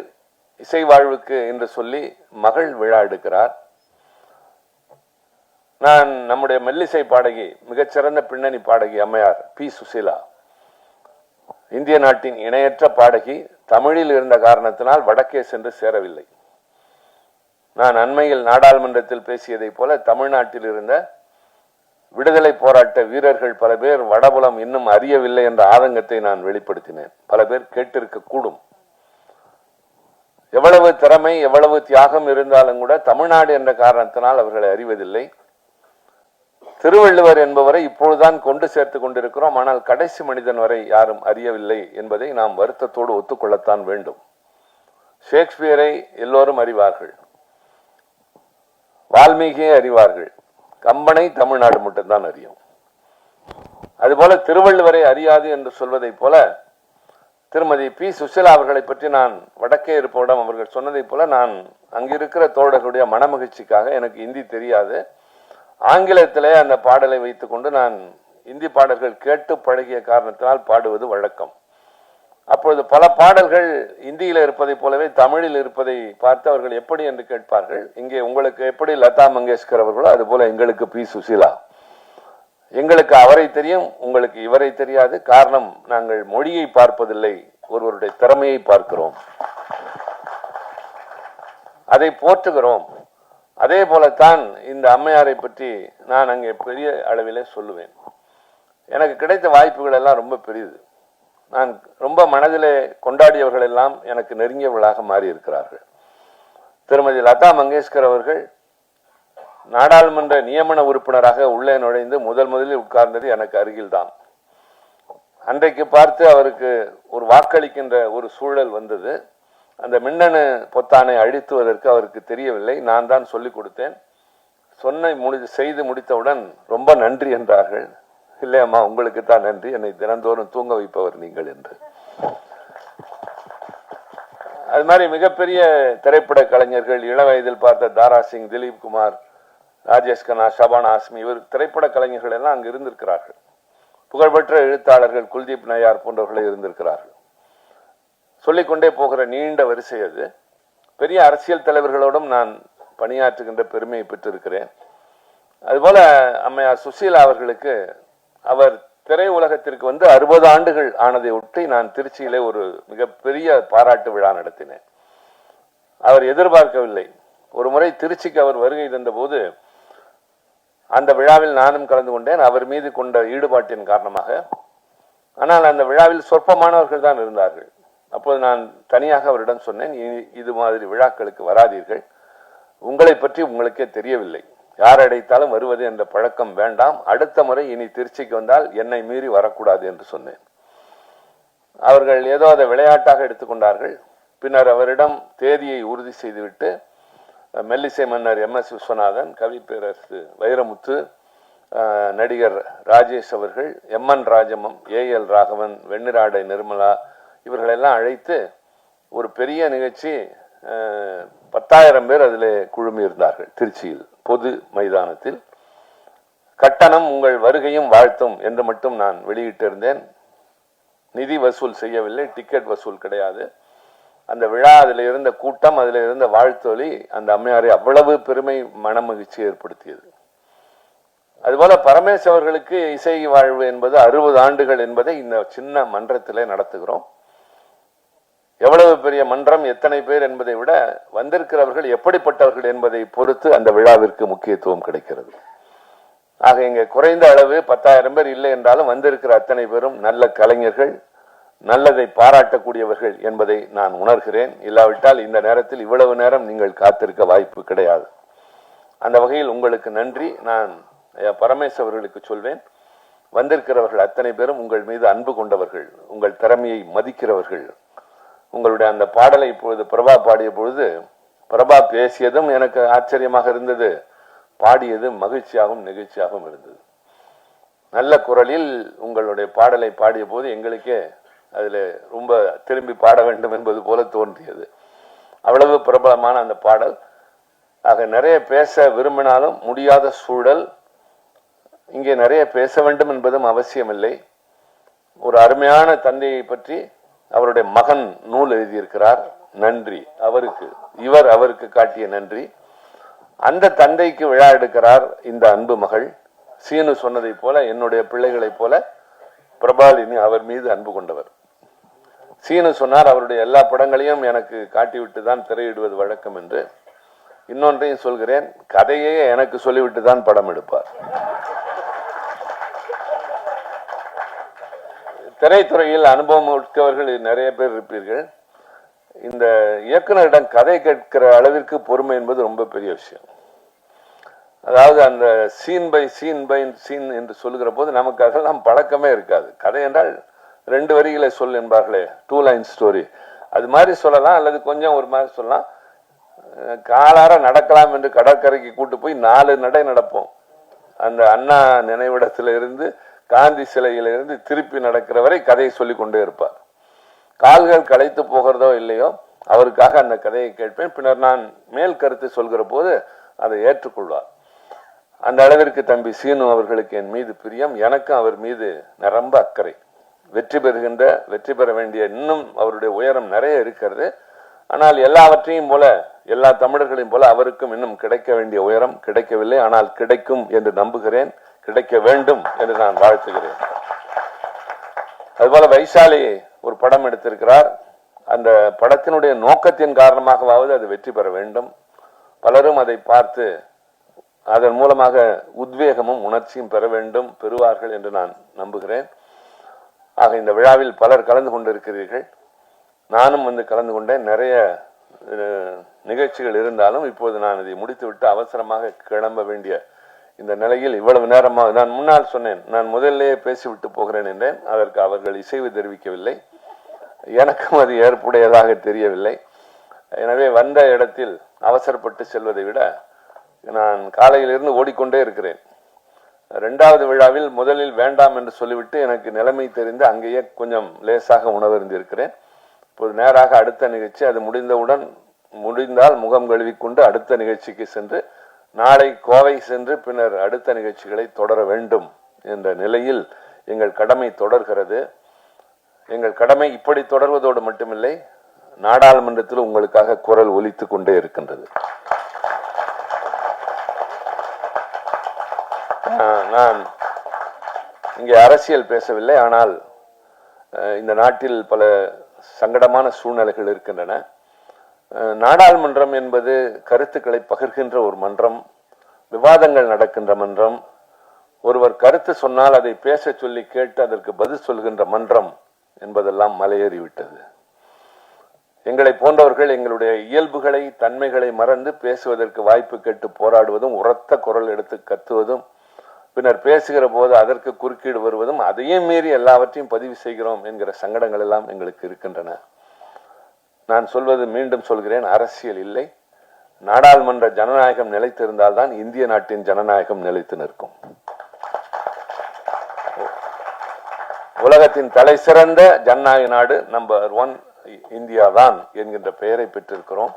இசை வாழ்வுக்கு என்று சொல்லி மகள் விழா எடுக்கிறார். நான் நம்முடைய மெல்லிசை பாடகி, மிகச்சிறந்த பின்னணி பாடகி அம்மையார் பி சுசீலா, இந்திய நாட்டின் இணையற்ற பாடகி, தமிழில் இருந்த காரணத்தினால் வடக்கே சென்று சேரவில்லை. நான் அண்மையில் நாடாளுமன்றத்தில் பேசியதை போல தமிழ்நாட்டில் இருந்த விடுதலை போராட்ட வீரர்கள் பல பேர் வடபுலம் இன்னும் அறியவில்லை என்ற ஆதங்கத்தை நான் வெளிப்படுத்தினேன். பல பேர் கேட்டிருக்க கூடும். எவ்வளவு திறமை, எவ்வளவு தியாகம் இருந்தாலும் கூட தமிழ்நாடு என்ற காரணத்தினால் அவர்களை அறிவதில்லை. திருவள்ளுவர் என்பவரை இப்பொழுதுதான் கொண்டு சேர்த்து கொண்டிருக்கிறோம். ஆனால் கடைசி மனிதன் வரை யாரும் அறியவில்லை என்பதை நாம் வருத்தத்தோடு ஒத்துக்கொள்ளத்தான் வேண்டும். ஷேக்ஸ்பியரை எல்லோரும் அறிவார்கள், வால்மீகியை அறிவார்கள், கம்பனை தமிழ்நாடு மட்டும்தான் அறியும். அதுபோல திருவள்ளுவரை அறியாது என்று சொல்வதை போல திருமதி பி சுசிலா அவர்களை பற்றி நான் வடக்கே இருப்பவரிடம் அவர்கள் சொன்னதைப் போல நான் அங்கிருக்கிற தோழர்களுடைய மனமகிழ்ச்சிக்காக எனக்கு இந்தி தெரியாது, ஆங்கிலத்திலே அந்த பாடலை வைத்துக்கொண்டு நான் இந்தி பாடல்கள் கேட்டு பழகிய காரணத்தினால் பாடுவது வழக்கம். அப்பொழுது பல பாடல்கள் இந்தியில் இருப்பதைப் போலவே தமிழில் இருப்பதை பார்த்து அவர்கள் எப்படி என்று கேட்பார்கள். இங்கே உங்களுக்கு எப்படி லதா மங்கேஷ்கர் அவர்களோ அதுபோல எங்களுக்கு பி சுசீலா. எங்களுக்கு அவரை தெரியும், உங்களுக்கு இவரை தெரியாது. காரணம், நாங்கள் மொழியை பார்ப்பதில்லை, ஒருவருடைய திறமையை பார்க்கிறோம், அதை போற்றுகிறோம். அதே போலத்தான் இந்த அம்மையாரை பற்றி நான் அங்கே பெரிய அளவிலே சொல்லுவேன். எனக்கு கிடைத்த வாய்ப்புகள் எல்லாம் ரொம்ப பெரியது. நான் ரொம்ப மனதிலே கொண்டாடியவர்கள் எல்லாம் எனக்கு நெருங்கியவர்களாக மாறி இருக்கிறார்கள். திருமதி லதா மங்கேஷ்கர் அவர்கள் நாடாளுமன்ற நியமன உறுப்பினராக உள்ளே நுழைந்து முதலில் உட்கார்ந்தது எனக்கு அருகில்தான். அன்றைக்கு பார்த்து அவருக்கு ஒரு வாக்களிக்கின்ற ஒரு சூழல் வந்தது. அந்த மின்னணு பொத்தானை அழித்துவதற்கு அவருக்கு தெரியவில்லை. நான் தான் சொல்லிக் கொடுத்தேன். செய்து முடித்தவுடன் ரொம்ப நன்றி என்றார்கள். இல்லையம்மா, உங்களுக்கு தான் நன்றி, என்னை தினந்தோறும் தூங்க வைப்பவர் நீங்கள் என்று. அது மாதிரி மிகப்பெரிய திரைப்பட கலைஞர்கள், இள வயதில் பார்த்த தாரா சிங், திலீப் குமார், ராஜேஷ் கண்ணா, ஷபானா ஆஸ்மி, இவர் திரைப்பட கலைஞர்கள் எல்லாம் அங்கு இருந்திருக்கிறார்கள். புகழ்பெற்ற எழுத்தாளர்கள் குல்தீப் நய்யார் போன்றவர்களே இருந்திருக்கிறார்கள். சொல்லிக்கொண்டே போகிற நீண்ட வரிசை அது. பெரிய அரசியல் தலைவர்களோடும் நான் பணியாற்றுகின்ற பெருமையை பெற்றிருக்கிறேன். அதுபோல அம்மையார் சுசீலா அவர்களுக்கு அவர் திரை உலகத்திற்கு வந்து 60 ஆண்டுகள் ஆனதை ஒட்டி நான் திருச்சியிலே ஒரு மிகப்பெரிய பாராட்டு விழா நடத்தினேன். அவர் எதிர்பார்க்கவில்லை. ஒரு முறை திருச்சிக்கு அவர் வருகை தந்த போது அந்த விழாவில் நானும் கலந்து கொண்டேன், அவர் மீது கொண்ட ஈடுபாட்டின் காரணமாக. ஆனால் அந்த விழாவில் சொற்பமானவர்கள் தான் இருந்தார்கள். அப்போது நான் தனியாக அவரிடம் சொன்னேன், இது மாதிரி விழாக்களுக்கு வராதீர்கள், உங்களை பற்றி உங்களுக்கே தெரியவில்லை, யார் அடைத்தாலும் வருவது என்ற பழக்கம் வேண்டாம், அடுத்த முறை இனி திருச்சிக்கு வந்தால் என்னை மீறி வரக்கூடாது என்று சொன்னேன். அவர்கள் ஏதோ அதை விளையாட்டாக எடுத்துக்கொண்டார்கள். பின்னர் அவரிடம் தேதியை உறுதி செய்துவிட்டு மெல்லிசை மன்னர் MS விஸ்வநாதன், கவி பேரரசு வைரமுத்து, நடிகர் ராஜேஷ் அவர்கள், MN ராஜமம், AL ராகவன், வெண்ணிராடை நிர்மலா, இவர்களெல்லாம் அழைத்து ஒரு பெரிய நிகழ்ச்சி, 10,000 பேர் அதில் குழுமி இருந்தார்கள் திருச்சியில் பொது மைதானத்தில். கட்டணம் உங்கள் வருகையும் வாழ்த்தும் என்று மட்டும் நான் வெளியிட்டிருந்தேன். நிதி வசூல் செய்யவில்லை, டிக்கெட் வசூல் கிடையாது. அந்த விழா, அதில் இருந்த கூட்டம், அதில் இருந்த வாழ்த்தொலி அந்த அம்மையாரை அவ்வளவு பெருமை மனமகிழ்ச்சி ஏற்படுத்தியது. அதுபோல பரமேஸ் அவர்களுக்கு இசை வாழ்வு என்பது 60 ஆண்டுகள் என்பதை இந்த சின்ன மன்றத்திலே நடத்துகிறோம். எவ்வளவு பெரிய மன்றம், எத்தனை பேர் என்பதை விட வந்திருக்கிறவர்கள் எப்படிப்பட்டவர்கள் என்பதை பொறுத்து அந்த விழாவிற்கு முக்கியத்துவம் கிடைக்கிறது. ஆக இங்கே குறைந்த அளவு 10,000 பேர் இல்லை என்றாலும் வந்திருக்கிற அத்தனை பேரும் நல்ல கலைஞர்கள், நல்லதை பாராட்டக்கூடியவர்கள் என்பதை நான் உணர்கிறேன். இல்லாவிட்டால் இந்த நேரத்தில் இவ்வளவு நேரம் நீங்கள் காத்திருக்க வாய்ப்பு கிடையாது. அந்த வகையில் உங்களுக்கு நன்றி. நான் பரமேஸ் அவர்களுக்கு சொல்வேன், வந்திருக்கிறவர்கள் அத்தனை பேரும் உங்கள் மீது அன்பு கொண்டவர்கள், உங்கள் திறமையை மதிக்கிறவர்கள். உங்களுடைய அந்த பாடலை இப்பொழுது பிரபா பாடிய பொழுது, பிரபா பேசியதும் எனக்கு ஆச்சரியமாக இருந்தது, பாடியது மகிழ்ச்சியாகவும் நெகிழ்ச்சியாகவும் இருந்தது. நல்ல குரலில் உங்களுடைய பாடலை பாடிய போது எங்களுக்கே அதில் ரொம்ப திரும்பி பாட வேண்டும் என்பது போல தோன்றியது. அவ்வளவு பிரபலமான அந்த பாடல். ஆக நிறைய பேச விரும்பினாலும் முடியாத சூழல். இங்கே நிறைய பேச வேண்டும் என்பதும் அவசியமில்லை. ஒரு அருமையான தந்தையை பற்றி அவருடைய மகன் நூல் எழுதியிருக்கிறார். நன்றி அவருக்கு, இவர் அவருக்கு காட்டிய நன்றி. அந்த தந்தைக்கு விழா எடுக்கிறார் இந்த அன்பு மகள். சீனு சொன்னதை போல, என்னுடைய பிள்ளைகளைப் போல பிரபாலினி அவர் மீது அன்பு கொண்டவர். சீனு சொன்னார், அவருடைய எல்லா படங்களையும் எனக்கு காட்டிவிட்டு தான் திரையிடுவது வழக்கம் என்று. இன்னொன்றையும் சொல்கிறேன், கதையே எனக்கு சொல்லிவிட்டு தான் படம் எடுப்பார். திரைத்துறையில் அனுபவம் மிக்கவர்கள் நிறைய பேர் இருப்பீர்கள். இந்த இயக்குனரிடம் கதை கேட்கிற அளவிற்கு பொறுமை என்பது ரொம்ப பெரிய விஷயம். அதாவது அந்த சீன் பை சீன் என்று சொல்லுகிற போது நமக்கு அதெல்லாம் பழக்கமே இருக்காது. கதை என்றால் 2 வரிகளை சொல் என்பார்களே, 2 லைன் ஸ்டோரி, அது மாதிரி சொல்லலாம், அல்லது கொஞ்சம் ஒரு மாதிரி சொல்லலாம். காலார நடக்கலாம் என்று கடற்கரைக்கு கூட்டு போய் 4 நடை நடப்போம். அந்த அண்ணா நினைவிடத்தில இருந்து காந்தி சிலையிலிருந்து திருப்பி நடக்கிற வரை கதையை சொல்லிக் கொண்டே இருப்பார். கால்கள் களைத்து போகிறதோ இல்லையோ அவருக்காக அந்த கதையை கேட்பேன். பின்னர் நான் மேல் கருத்து சொல்கிற போது அதை ஏற்றுக்கொள்வார். அந்த அளவிற்கு தம்பி சீனு அவர்களுக்கு என் மீது பிரியம், எனக்கும் அவர் மீது நிரம்ப அக்கறை. வெற்றி பெற வேண்டிய இன்னும் அவருடைய உயரம் நிறைய இருக்கிறது. ஆனால் எல்லாவற்றையும் போல, எல்லா தமிழர்களையும் போல அவருக்கும் இன்னும் கிடைக்க வேண்டிய உயரம் கிடைக்கவில்லை. ஆனால் கிடைக்கும் என்று நம்புகிறேன், கிடைக்க வேண்டும் என்று நான் வாழ்த்துகிறேன். அதுபோல வைசாலி ஒரு படம் எடுத்திருக்கிறார். அந்த படத்தினுடைய நோக்கத்தின் காரணமாகவாவது அது வெற்றி பெற வேண்டும். பலரும் அதை பார்த்து அதன் மூலமாக உத்வேகமும் உணர்ச்சியும் பெற வேண்டும், பெறுவார்கள் என்று நான் நம்புகிறேன். ஆக இந்த விழாவில் பலர் கலந்து கொண்டிருக்கிறீர்கள். நானும் கலந்து கொண்டேன். நிறைய நிகழ்ச்சிகள் இருந்தாலும் இப்போது நான் இதை முடித்துவிட்டு அவசரமாக கிளம்ப வேண்டிய இந்த நிலையில் இவ்வளவு நேரமாக நான் முன்னால் சொன்னேன், நான் முதல்லேயே பேசிவிட்டு போகிறேன் என்றேன். அதற்கு அவர்கள் இசைவு தெரிவிக்கவில்லை. எனக்கும் அது ஏற்புடையதாக தெரியவில்லை. எனவே வந்த இடத்தில் அவசரப்பட்டு செல்வதை விட நான் காலையிலிருந்து ஓடிக்கொண்டே இருக்கிறேன். 2வது விழாவில் முதலில் வேண்டாம் என்று சொல்லிவிட்டு எனக்கு நிலைமை தெரிந்து அங்கேயே கொஞ்சம் லேசாக உணவருந்திருக்கிறேன். இப்போது நேராக அடுத்த நிகழ்ச்சி, அது முடிந்தால் முகம் கழுவிக்கொண்டு அடுத்த நிகழ்ச்சிக்கு சென்று நாளை கோவை சென்று பின்னர் அடுத்த நிகழ்ச்சிகளை தொடர வேண்டும் என்ற நிலையில் எங்கள் கடமை தொடர்கிறது. எங்கள் கடமை இப்படி தொடர்வதோடு மட்டுமில்லை, நாடாளுமன்றத்தில் உங்களுக்காக குரல் ஒலித்துக் கொண்டே இருக்கின்றது. நான் இங்கே அரசியல் பேசவில்லை. ஆனால் இந்த நாட்டில் பல சங்கடமான சூழ்நிலைகள் இருக்கின்றன. நாடாளுமன்றம் என்பது கருத்துக்களை பகிர்கின்ற ஒரு மன்றம், விவாதங்கள் நடக்கின்ற மன்றம். ஒருவர் கருத்து சொன்னால் அதை பேச சொல்லி கேட்டு அதற்கு பதில் சொல்கின்ற மன்றம் என்பதெல்லாம் மலையேறிவிட்டது. எங்களை போன்றவர்கள் எங்களுடைய இயல்புகளை, தன்மைகளை மறந்து பேசுவதற்கு வாய்ப்பு கேட்டு போராடுவதும், உரத்த குரல் எடுத்து கத்துவதும், பின்னர் பேசுகிற போது அதற்கு குறுக்கீடு வருவதும், அதையும் மீறி எல்லாவற்றையும் பதிவு செய்கிறோம் என்கிற சங்கடங்கள் எல்லாம் எங்களுக்கு இருக்கின்றன. நான் சொல்வது, மீண்டும் சொல்கிறேன், அரசியல் இல்லை. நாடாளுமன்ற ஜனநாயகம் நிலைத்திருந்தால்தான் இந்திய நாட்டின் ஜனநாயகம் நிலைத்து நிற்கும். உலகத்தின் தலை சிறந்த ஜனநாயக நாடு நம்பர் 1 இந்தியா தான் என்கின்ற பெயரை பெற்றிருக்கிறோம்.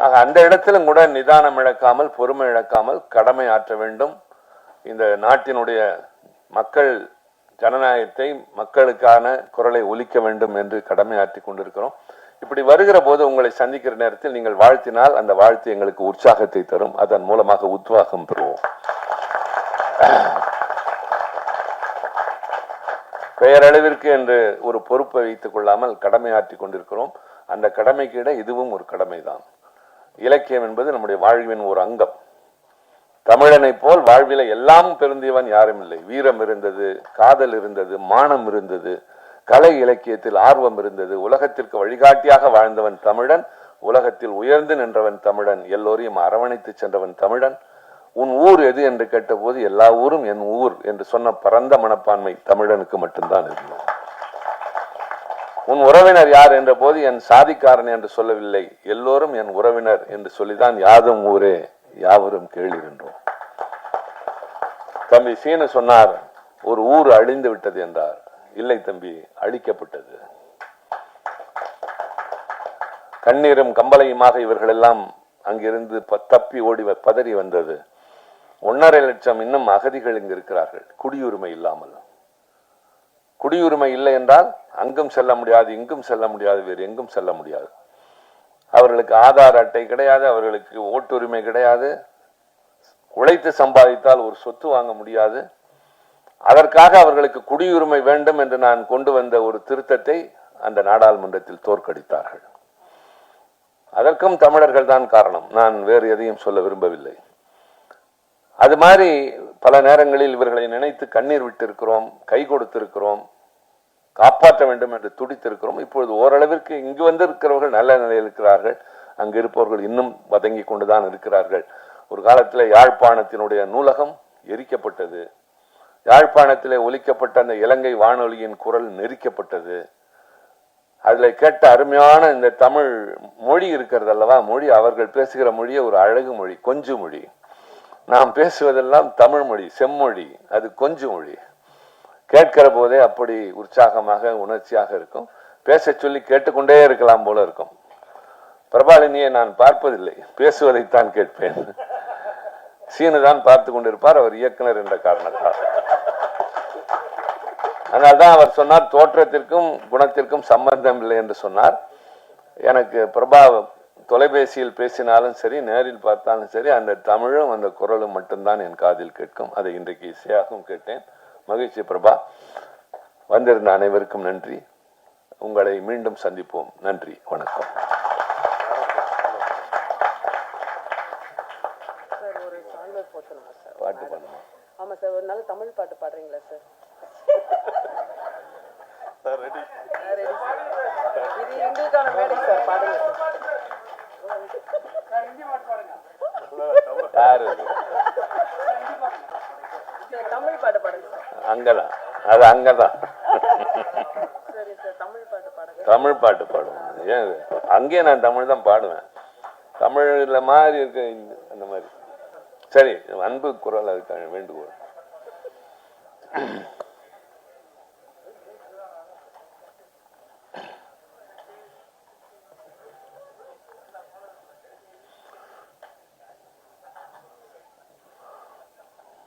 ஆக அந்த இடத்திலும் கூட நிதானம் இழக்காமல், பொறுமை இழக்காமல் கடமை ஆற்ற வேண்டும். இந்த நாட்டினுடைய மக்கள் ஜனநாயகத்தை, மக்களுக்கான குரலை ஒலிக்க வேண்டும் என்று கடமை ஆற்றிக் கொண்டிருக்கிறோம். இப்படி வருகிற போது உங்களை சந்திக்கிற நேரத்தில் நீங்கள் வாழ்த்தினால் அந்த வாழ்த்து எங்களுக்கு உற்சாகத்தை தரும். அதன் மூலமாக உத்வேகம் பெறுவோம். பெயரளவிற்கு என்று ஒரு பொறுப்பை வைத்துக் கொள்ளாமல் கடமை ஆற்றிக் கொண்டிருக்கிறோம். அந்த கடமைக்கு இட இதுவும் ஒரு கடமைதான். இலக்கியம் என்பது நம்முடைய வாழ்வின் ஒரு அங்கம். தமிழனை போல் வாழ்வில எல்லாம் பெருந்தியவன் யாரும் இல்லை. வீரம் இருந்தது, காதல் இருந்தது, மானம் இருந்தது, கலை இலக்கியத்தில் ஆர்வம் இருந்தது. உலகத்திற்கு வழிகாட்டியாக வாழ்ந்தவன் தமிழன், உலகத்தில் உயர்ந்து நின்றவன் தமிழன், எல்லோரையும் அரவணைத்து சென்றவன் தமிழன். உன் ஊர் எது என்று கேட்டபோது எல்லா ஊரும் என் ஊர் என்று சொன்ன பரந்த மனப்பான்மை தமிழனுக்கு மட்டும்தான் இருந்தது. உன் உறவினர் யார் என்ற போது என் சாதிக்காரன் என்று சொல்லவில்லை, எல்லோரும் என் உறவினர் என்று சொல்லிதான் யாதும் ஊரே யாவரும் கேளிருந்தோம். தம்பி சீனு சொன்னார், ஒரு ஊர் அழிந்து விட்டது என்றார். இல்லை தம்பி, அழிக்கப்பட்டது. கண்ணீரும் கம்பளையுமாக இவர்கள் எல்லாம் அங்கிருந்து தப்பி ஓடி பதறி வந்தது. 1.5 லட்சம் இன்னும் அகதிகள் இங்கு இருக்கிறார்கள், குடியுரிமை இல்லாமல். குடியுரிமை இல்லை என்றால் அங்கும் செல்ல முடியாது, இங்கும் செல்ல முடியாது, வேறு எங்கும் செல்ல முடியாது. அவர்களுக்கு ஆதார் அட்டை கிடையாது, அவர்களுக்கு ஓட்டுரிமை கிடையாது, உழைத்து சம்பாதித்தால் ஒரு சொத்து வாங்க முடியாது. அதற்காக அவர்களுக்கு குடியுரிமை வேண்டும் என்று நான் கொண்டு வந்த ஒரு திருத்தத்தை அந்த நாடாளுமன்றத்தில் தோற்கடித்தார்கள். அதற்கும் தமிழர்கள் தான் காரணம். நான் வேறு எதையும் சொல்ல விரும்பவில்லை. அது மாதிரி பல நேரங்களில் இவர்களை நினைத்து கண்ணீர் விட்டிருக்கிறோம், கை கொடுத்திருக்கிறோம், காப்பாற்ற வேண்டும் என்று துடித்திருக்கிறோம். இப்பொழுது ஓரளவிற்கு இங்கு வந்திருக்கிறவர்கள் நல்ல நிலையில் இருக்கிறார்கள், அங்கு இருப்பவர்கள் இன்னும் வதங்கி கொண்டுதான் இருக்கிறார்கள். ஒரு காலத்தில் யாழ்ப்பாணத்தினுடைய நூலகம் எரிக்கப்பட்டது, யாழ்ப்பாணத்திலே ஒலிக்கப்பட்ட அந்த இலங்கை வானொலியின் குரல் நெரிக்கப்பட்டது. அதில் கேட்ட அருமையான இந்த தமிழ் மொழி இருக்கிறது அல்லவா, மொழி, அவர்கள் பேசுகிற மொழியே ஒரு அழகு மொழி, கொஞ்சு மொழி. நாம் பேசுவதெல்லாம் தமிழ் மொழி, செம்மொழி, அது கொஞ்சு மொழி. கேட்கிற போதே அப்படி உற்சாகமாக உணர்ச்சியாக இருக்கும். பேச சொல்லி கேட்டுக்கொண்டே இருக்கலாம் போல இருக்கும். பிரபாலினியை நான் பார்ப்பதில்லை, பேசுவதைத்தான் கேட்பேன். சீனு தான் பார்த்து கொண்டிருப்பார், அவர் இயக்குனர் என்ற காரணத்தால். அதனால்தான் அவர் சொன்னார் தோற்றத்திற்கும் குணத்திற்கும் சம்பந்தம் இல்லை என்று சொன்னார். எனக்கு பிரபா தொலைபேசியில் பேசினாலும் சரி, நேரில் பார்த்தாலும் சரி, அந்த தமிழும் அந்த குரலும் மட்டும்தான் என் காதில் கேட்கும். அதை இன்றைக்கு இசையாகவும் கேட்டேன். மகிழ்ச்சி பிரபா. வந்திருந்த அனைவருக்கும் நன்றி. உங்களை மீண்டும் சந்திப்போம். நன்றி, வணக்கம். பாட்டு பண்ணுமா? ஆமா சார், ஒரு நல்ல தமிழ் பாட்டு பாடுறீங்களா சார்? Ready sir. இது எங்களுக்கான மேடை சார், பாடுங்க யாரு தமிழ் பாட்டு பாடுங்க சார். அங்கதான், அது அங்கதான். சரி சார், தமிழ் பாட்டு பாடுங்க. தமிழ் பாட்டு பாடுவேன். ஏன் அங்கேயே நான் தமிழ் தான் பாடுவேன். தமிழ்ல மாதிரி இருக்க அந்த மாதிரி. சரி, அன்பு குரல் அதுக்கான வேண்டுகோள்.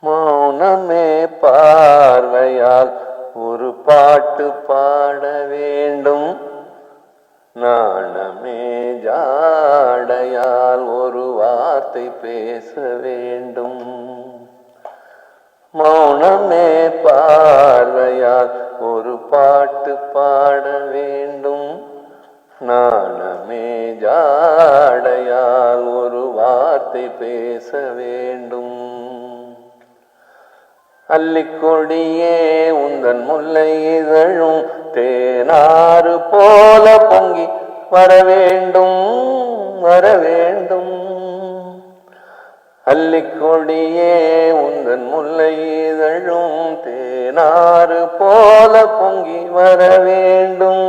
மௌனமே பார்வையால் ஒரு பாட்டு பாட வேண்டும், நாணமே ஜாடையால் ஒரு வார்த்தை பேச வேண்டும். மௌனமே பார்வையால் ஒரு பாட்டு பாட வேண்டும், நாணமே ஜாடையால் ஒரு வார்த்தை பேச வேண்டும். அல்லிக்கொடியே உந்தன் முல்லை இதழும் தேனாறு போல பொங்கி வர வேண்டும், வர வேண்டும். அல்லிக்கொடியே உந்தன் முல்லை இதழும் தேனாறு போல பொங்கி வர வேண்டும்.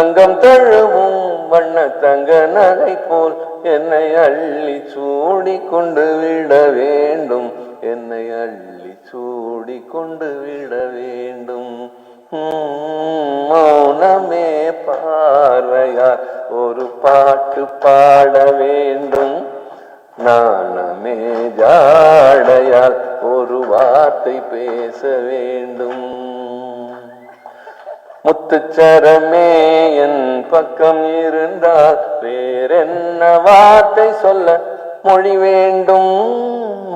அங்கம் தழுவும் வண்ண தங்க நகை போல் என்னை அள்ளி சூடி கொண்டு விட வேண்டும், என்னை அள்ளி சூடி கொண்டு விட வேண்டும். மௌனமே பார்வையார் ஒரு பாட்டு பாட வேண்டும், நாணமே ஜாடையால் ஒரு வார்த்தை பேச வேண்டும். முத்துச்சரமே என் பக்கம் இருந்தால் வேறென்ன வார்த்தை சொல்ல மொழி வேண்டும்,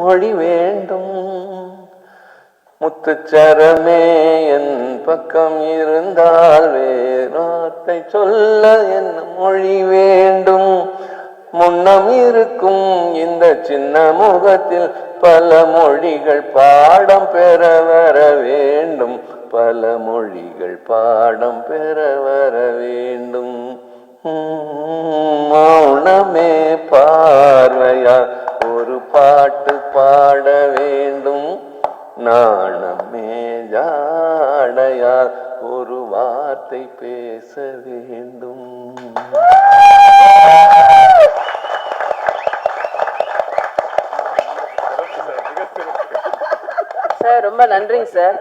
மொழி வேண்டும். முத்துச்சரமே என் பக்கம் இருந்தால் வேறு வார்த்தை சொல்ல என்ன மொழி வேண்டும். முன்னம் இருக்கும் இந்த சின்ன முகத்தில் பல மொழிகள் பாடம் பெற வர வேண்டும், பல மொழிகள் பாடம் பெற வர வேண்டும். மௌனமே பார்வையா ஒரு பாட்டு பாட வேண்டும், நாணமே ஜாடையால் ஒரு வார்த்தை பேச வேண்டும். சார் ரொம்ப நன்றிங்க சார்.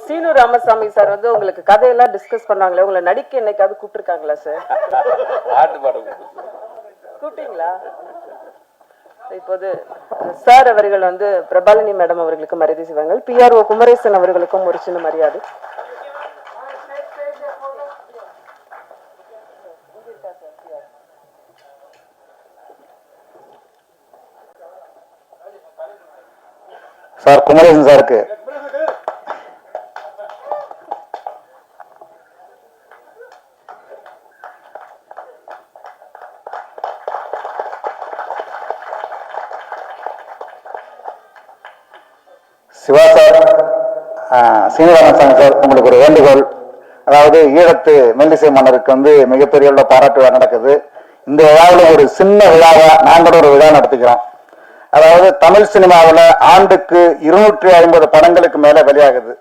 சீனு ராமசாமி சார் வந்து உங்களுக்கு கதையெல்லாம் டிஸ்கஸ் பண்ணாங்களே, உங்களை நடிக்க என்னைக்காவது கூப்பிட்டுருக்காங்களா சார்? பாட்டு பாட கூப்பிட்டீங்களா? இப்போது சார் அவர்கள் வந்து பிரபாலினி மேடம் அவர்களுக்கு மரியாதை செய்வாங்க. PRO குமரேசன் அவர்களுக்கும் ஒரு சின்ன மரியாதை. சார் குமரேசன் சாருக்கு சிவா சார், சீனிவாசன் சார், உங்களுக்கு ஒரு வேண்டுகோள். அதாவது ஈழத்து மெல்லிசை மன்னருக்கு வந்து மிகப்பெரிய பாராட்டு விழா நடக்குது. இந்த விழாவில் ஒரு சின்ன விழாவை நாங்களும் ஒரு விழா நடத்திக்கிறோம். அதாவது தமிழ் சினிமாவில் ஆண்டுக்கு 250 படங்களுக்கு மேல வெளியாகுது.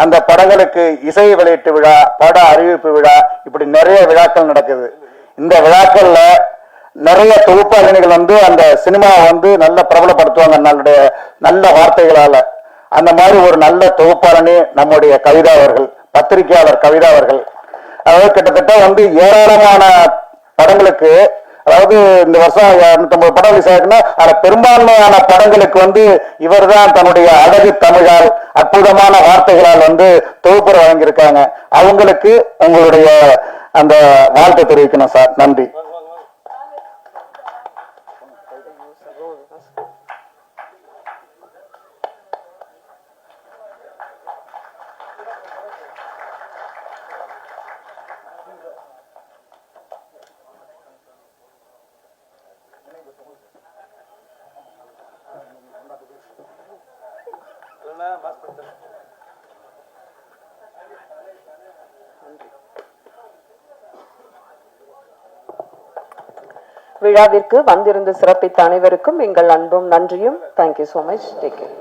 அந்த படங்களுக்கு இசை வெளியீட்டு விழா, பட அறிவிப்பு விழா, இப்படி நிறைய விழாக்கள் நடக்குது. இந்த விழாக்கள்ல நிறைய தொகுப்பாளினிகள் வந்து அந்த சினிமாவை வந்து நல்ல பிரபலப்படுத்துவாங்க நம்மளுடைய நல்ல வார்த்தைகளால. அந்த மாதிரி ஒரு நல்ல தொகுப்பாளனி நம்முடைய கவிதா அவர்கள், பத்திரிகையாளர் கவிதா அவர்கள். அதாவது கிட்டத்தட்ட வந்து ஏராளமான படங்களுக்கு, அதாவது இந்த வருஷம் 250 படம் ரிலீஸ் ஆயிருக்குன்னா அதுல பெரும்பான்மையான படங்களுக்கு வந்து இவர் தான் தன்னுடைய அழகு தமிழால் அற்புதமான வார்த்தைகளால் வந்து தொகுப்புரை வழங்கியிருக்காங்க. அவங்களுக்கு உங்களுடைய அந்த வாழ்த்தை தெரிவிக்கணும் சார். நன்றி. விழாவிற்கு வந்திருந்து சிறப்பித்த அனைவருக்கும் எங்கள் அன்பும் நன்றியும். Thank you so much. Take care.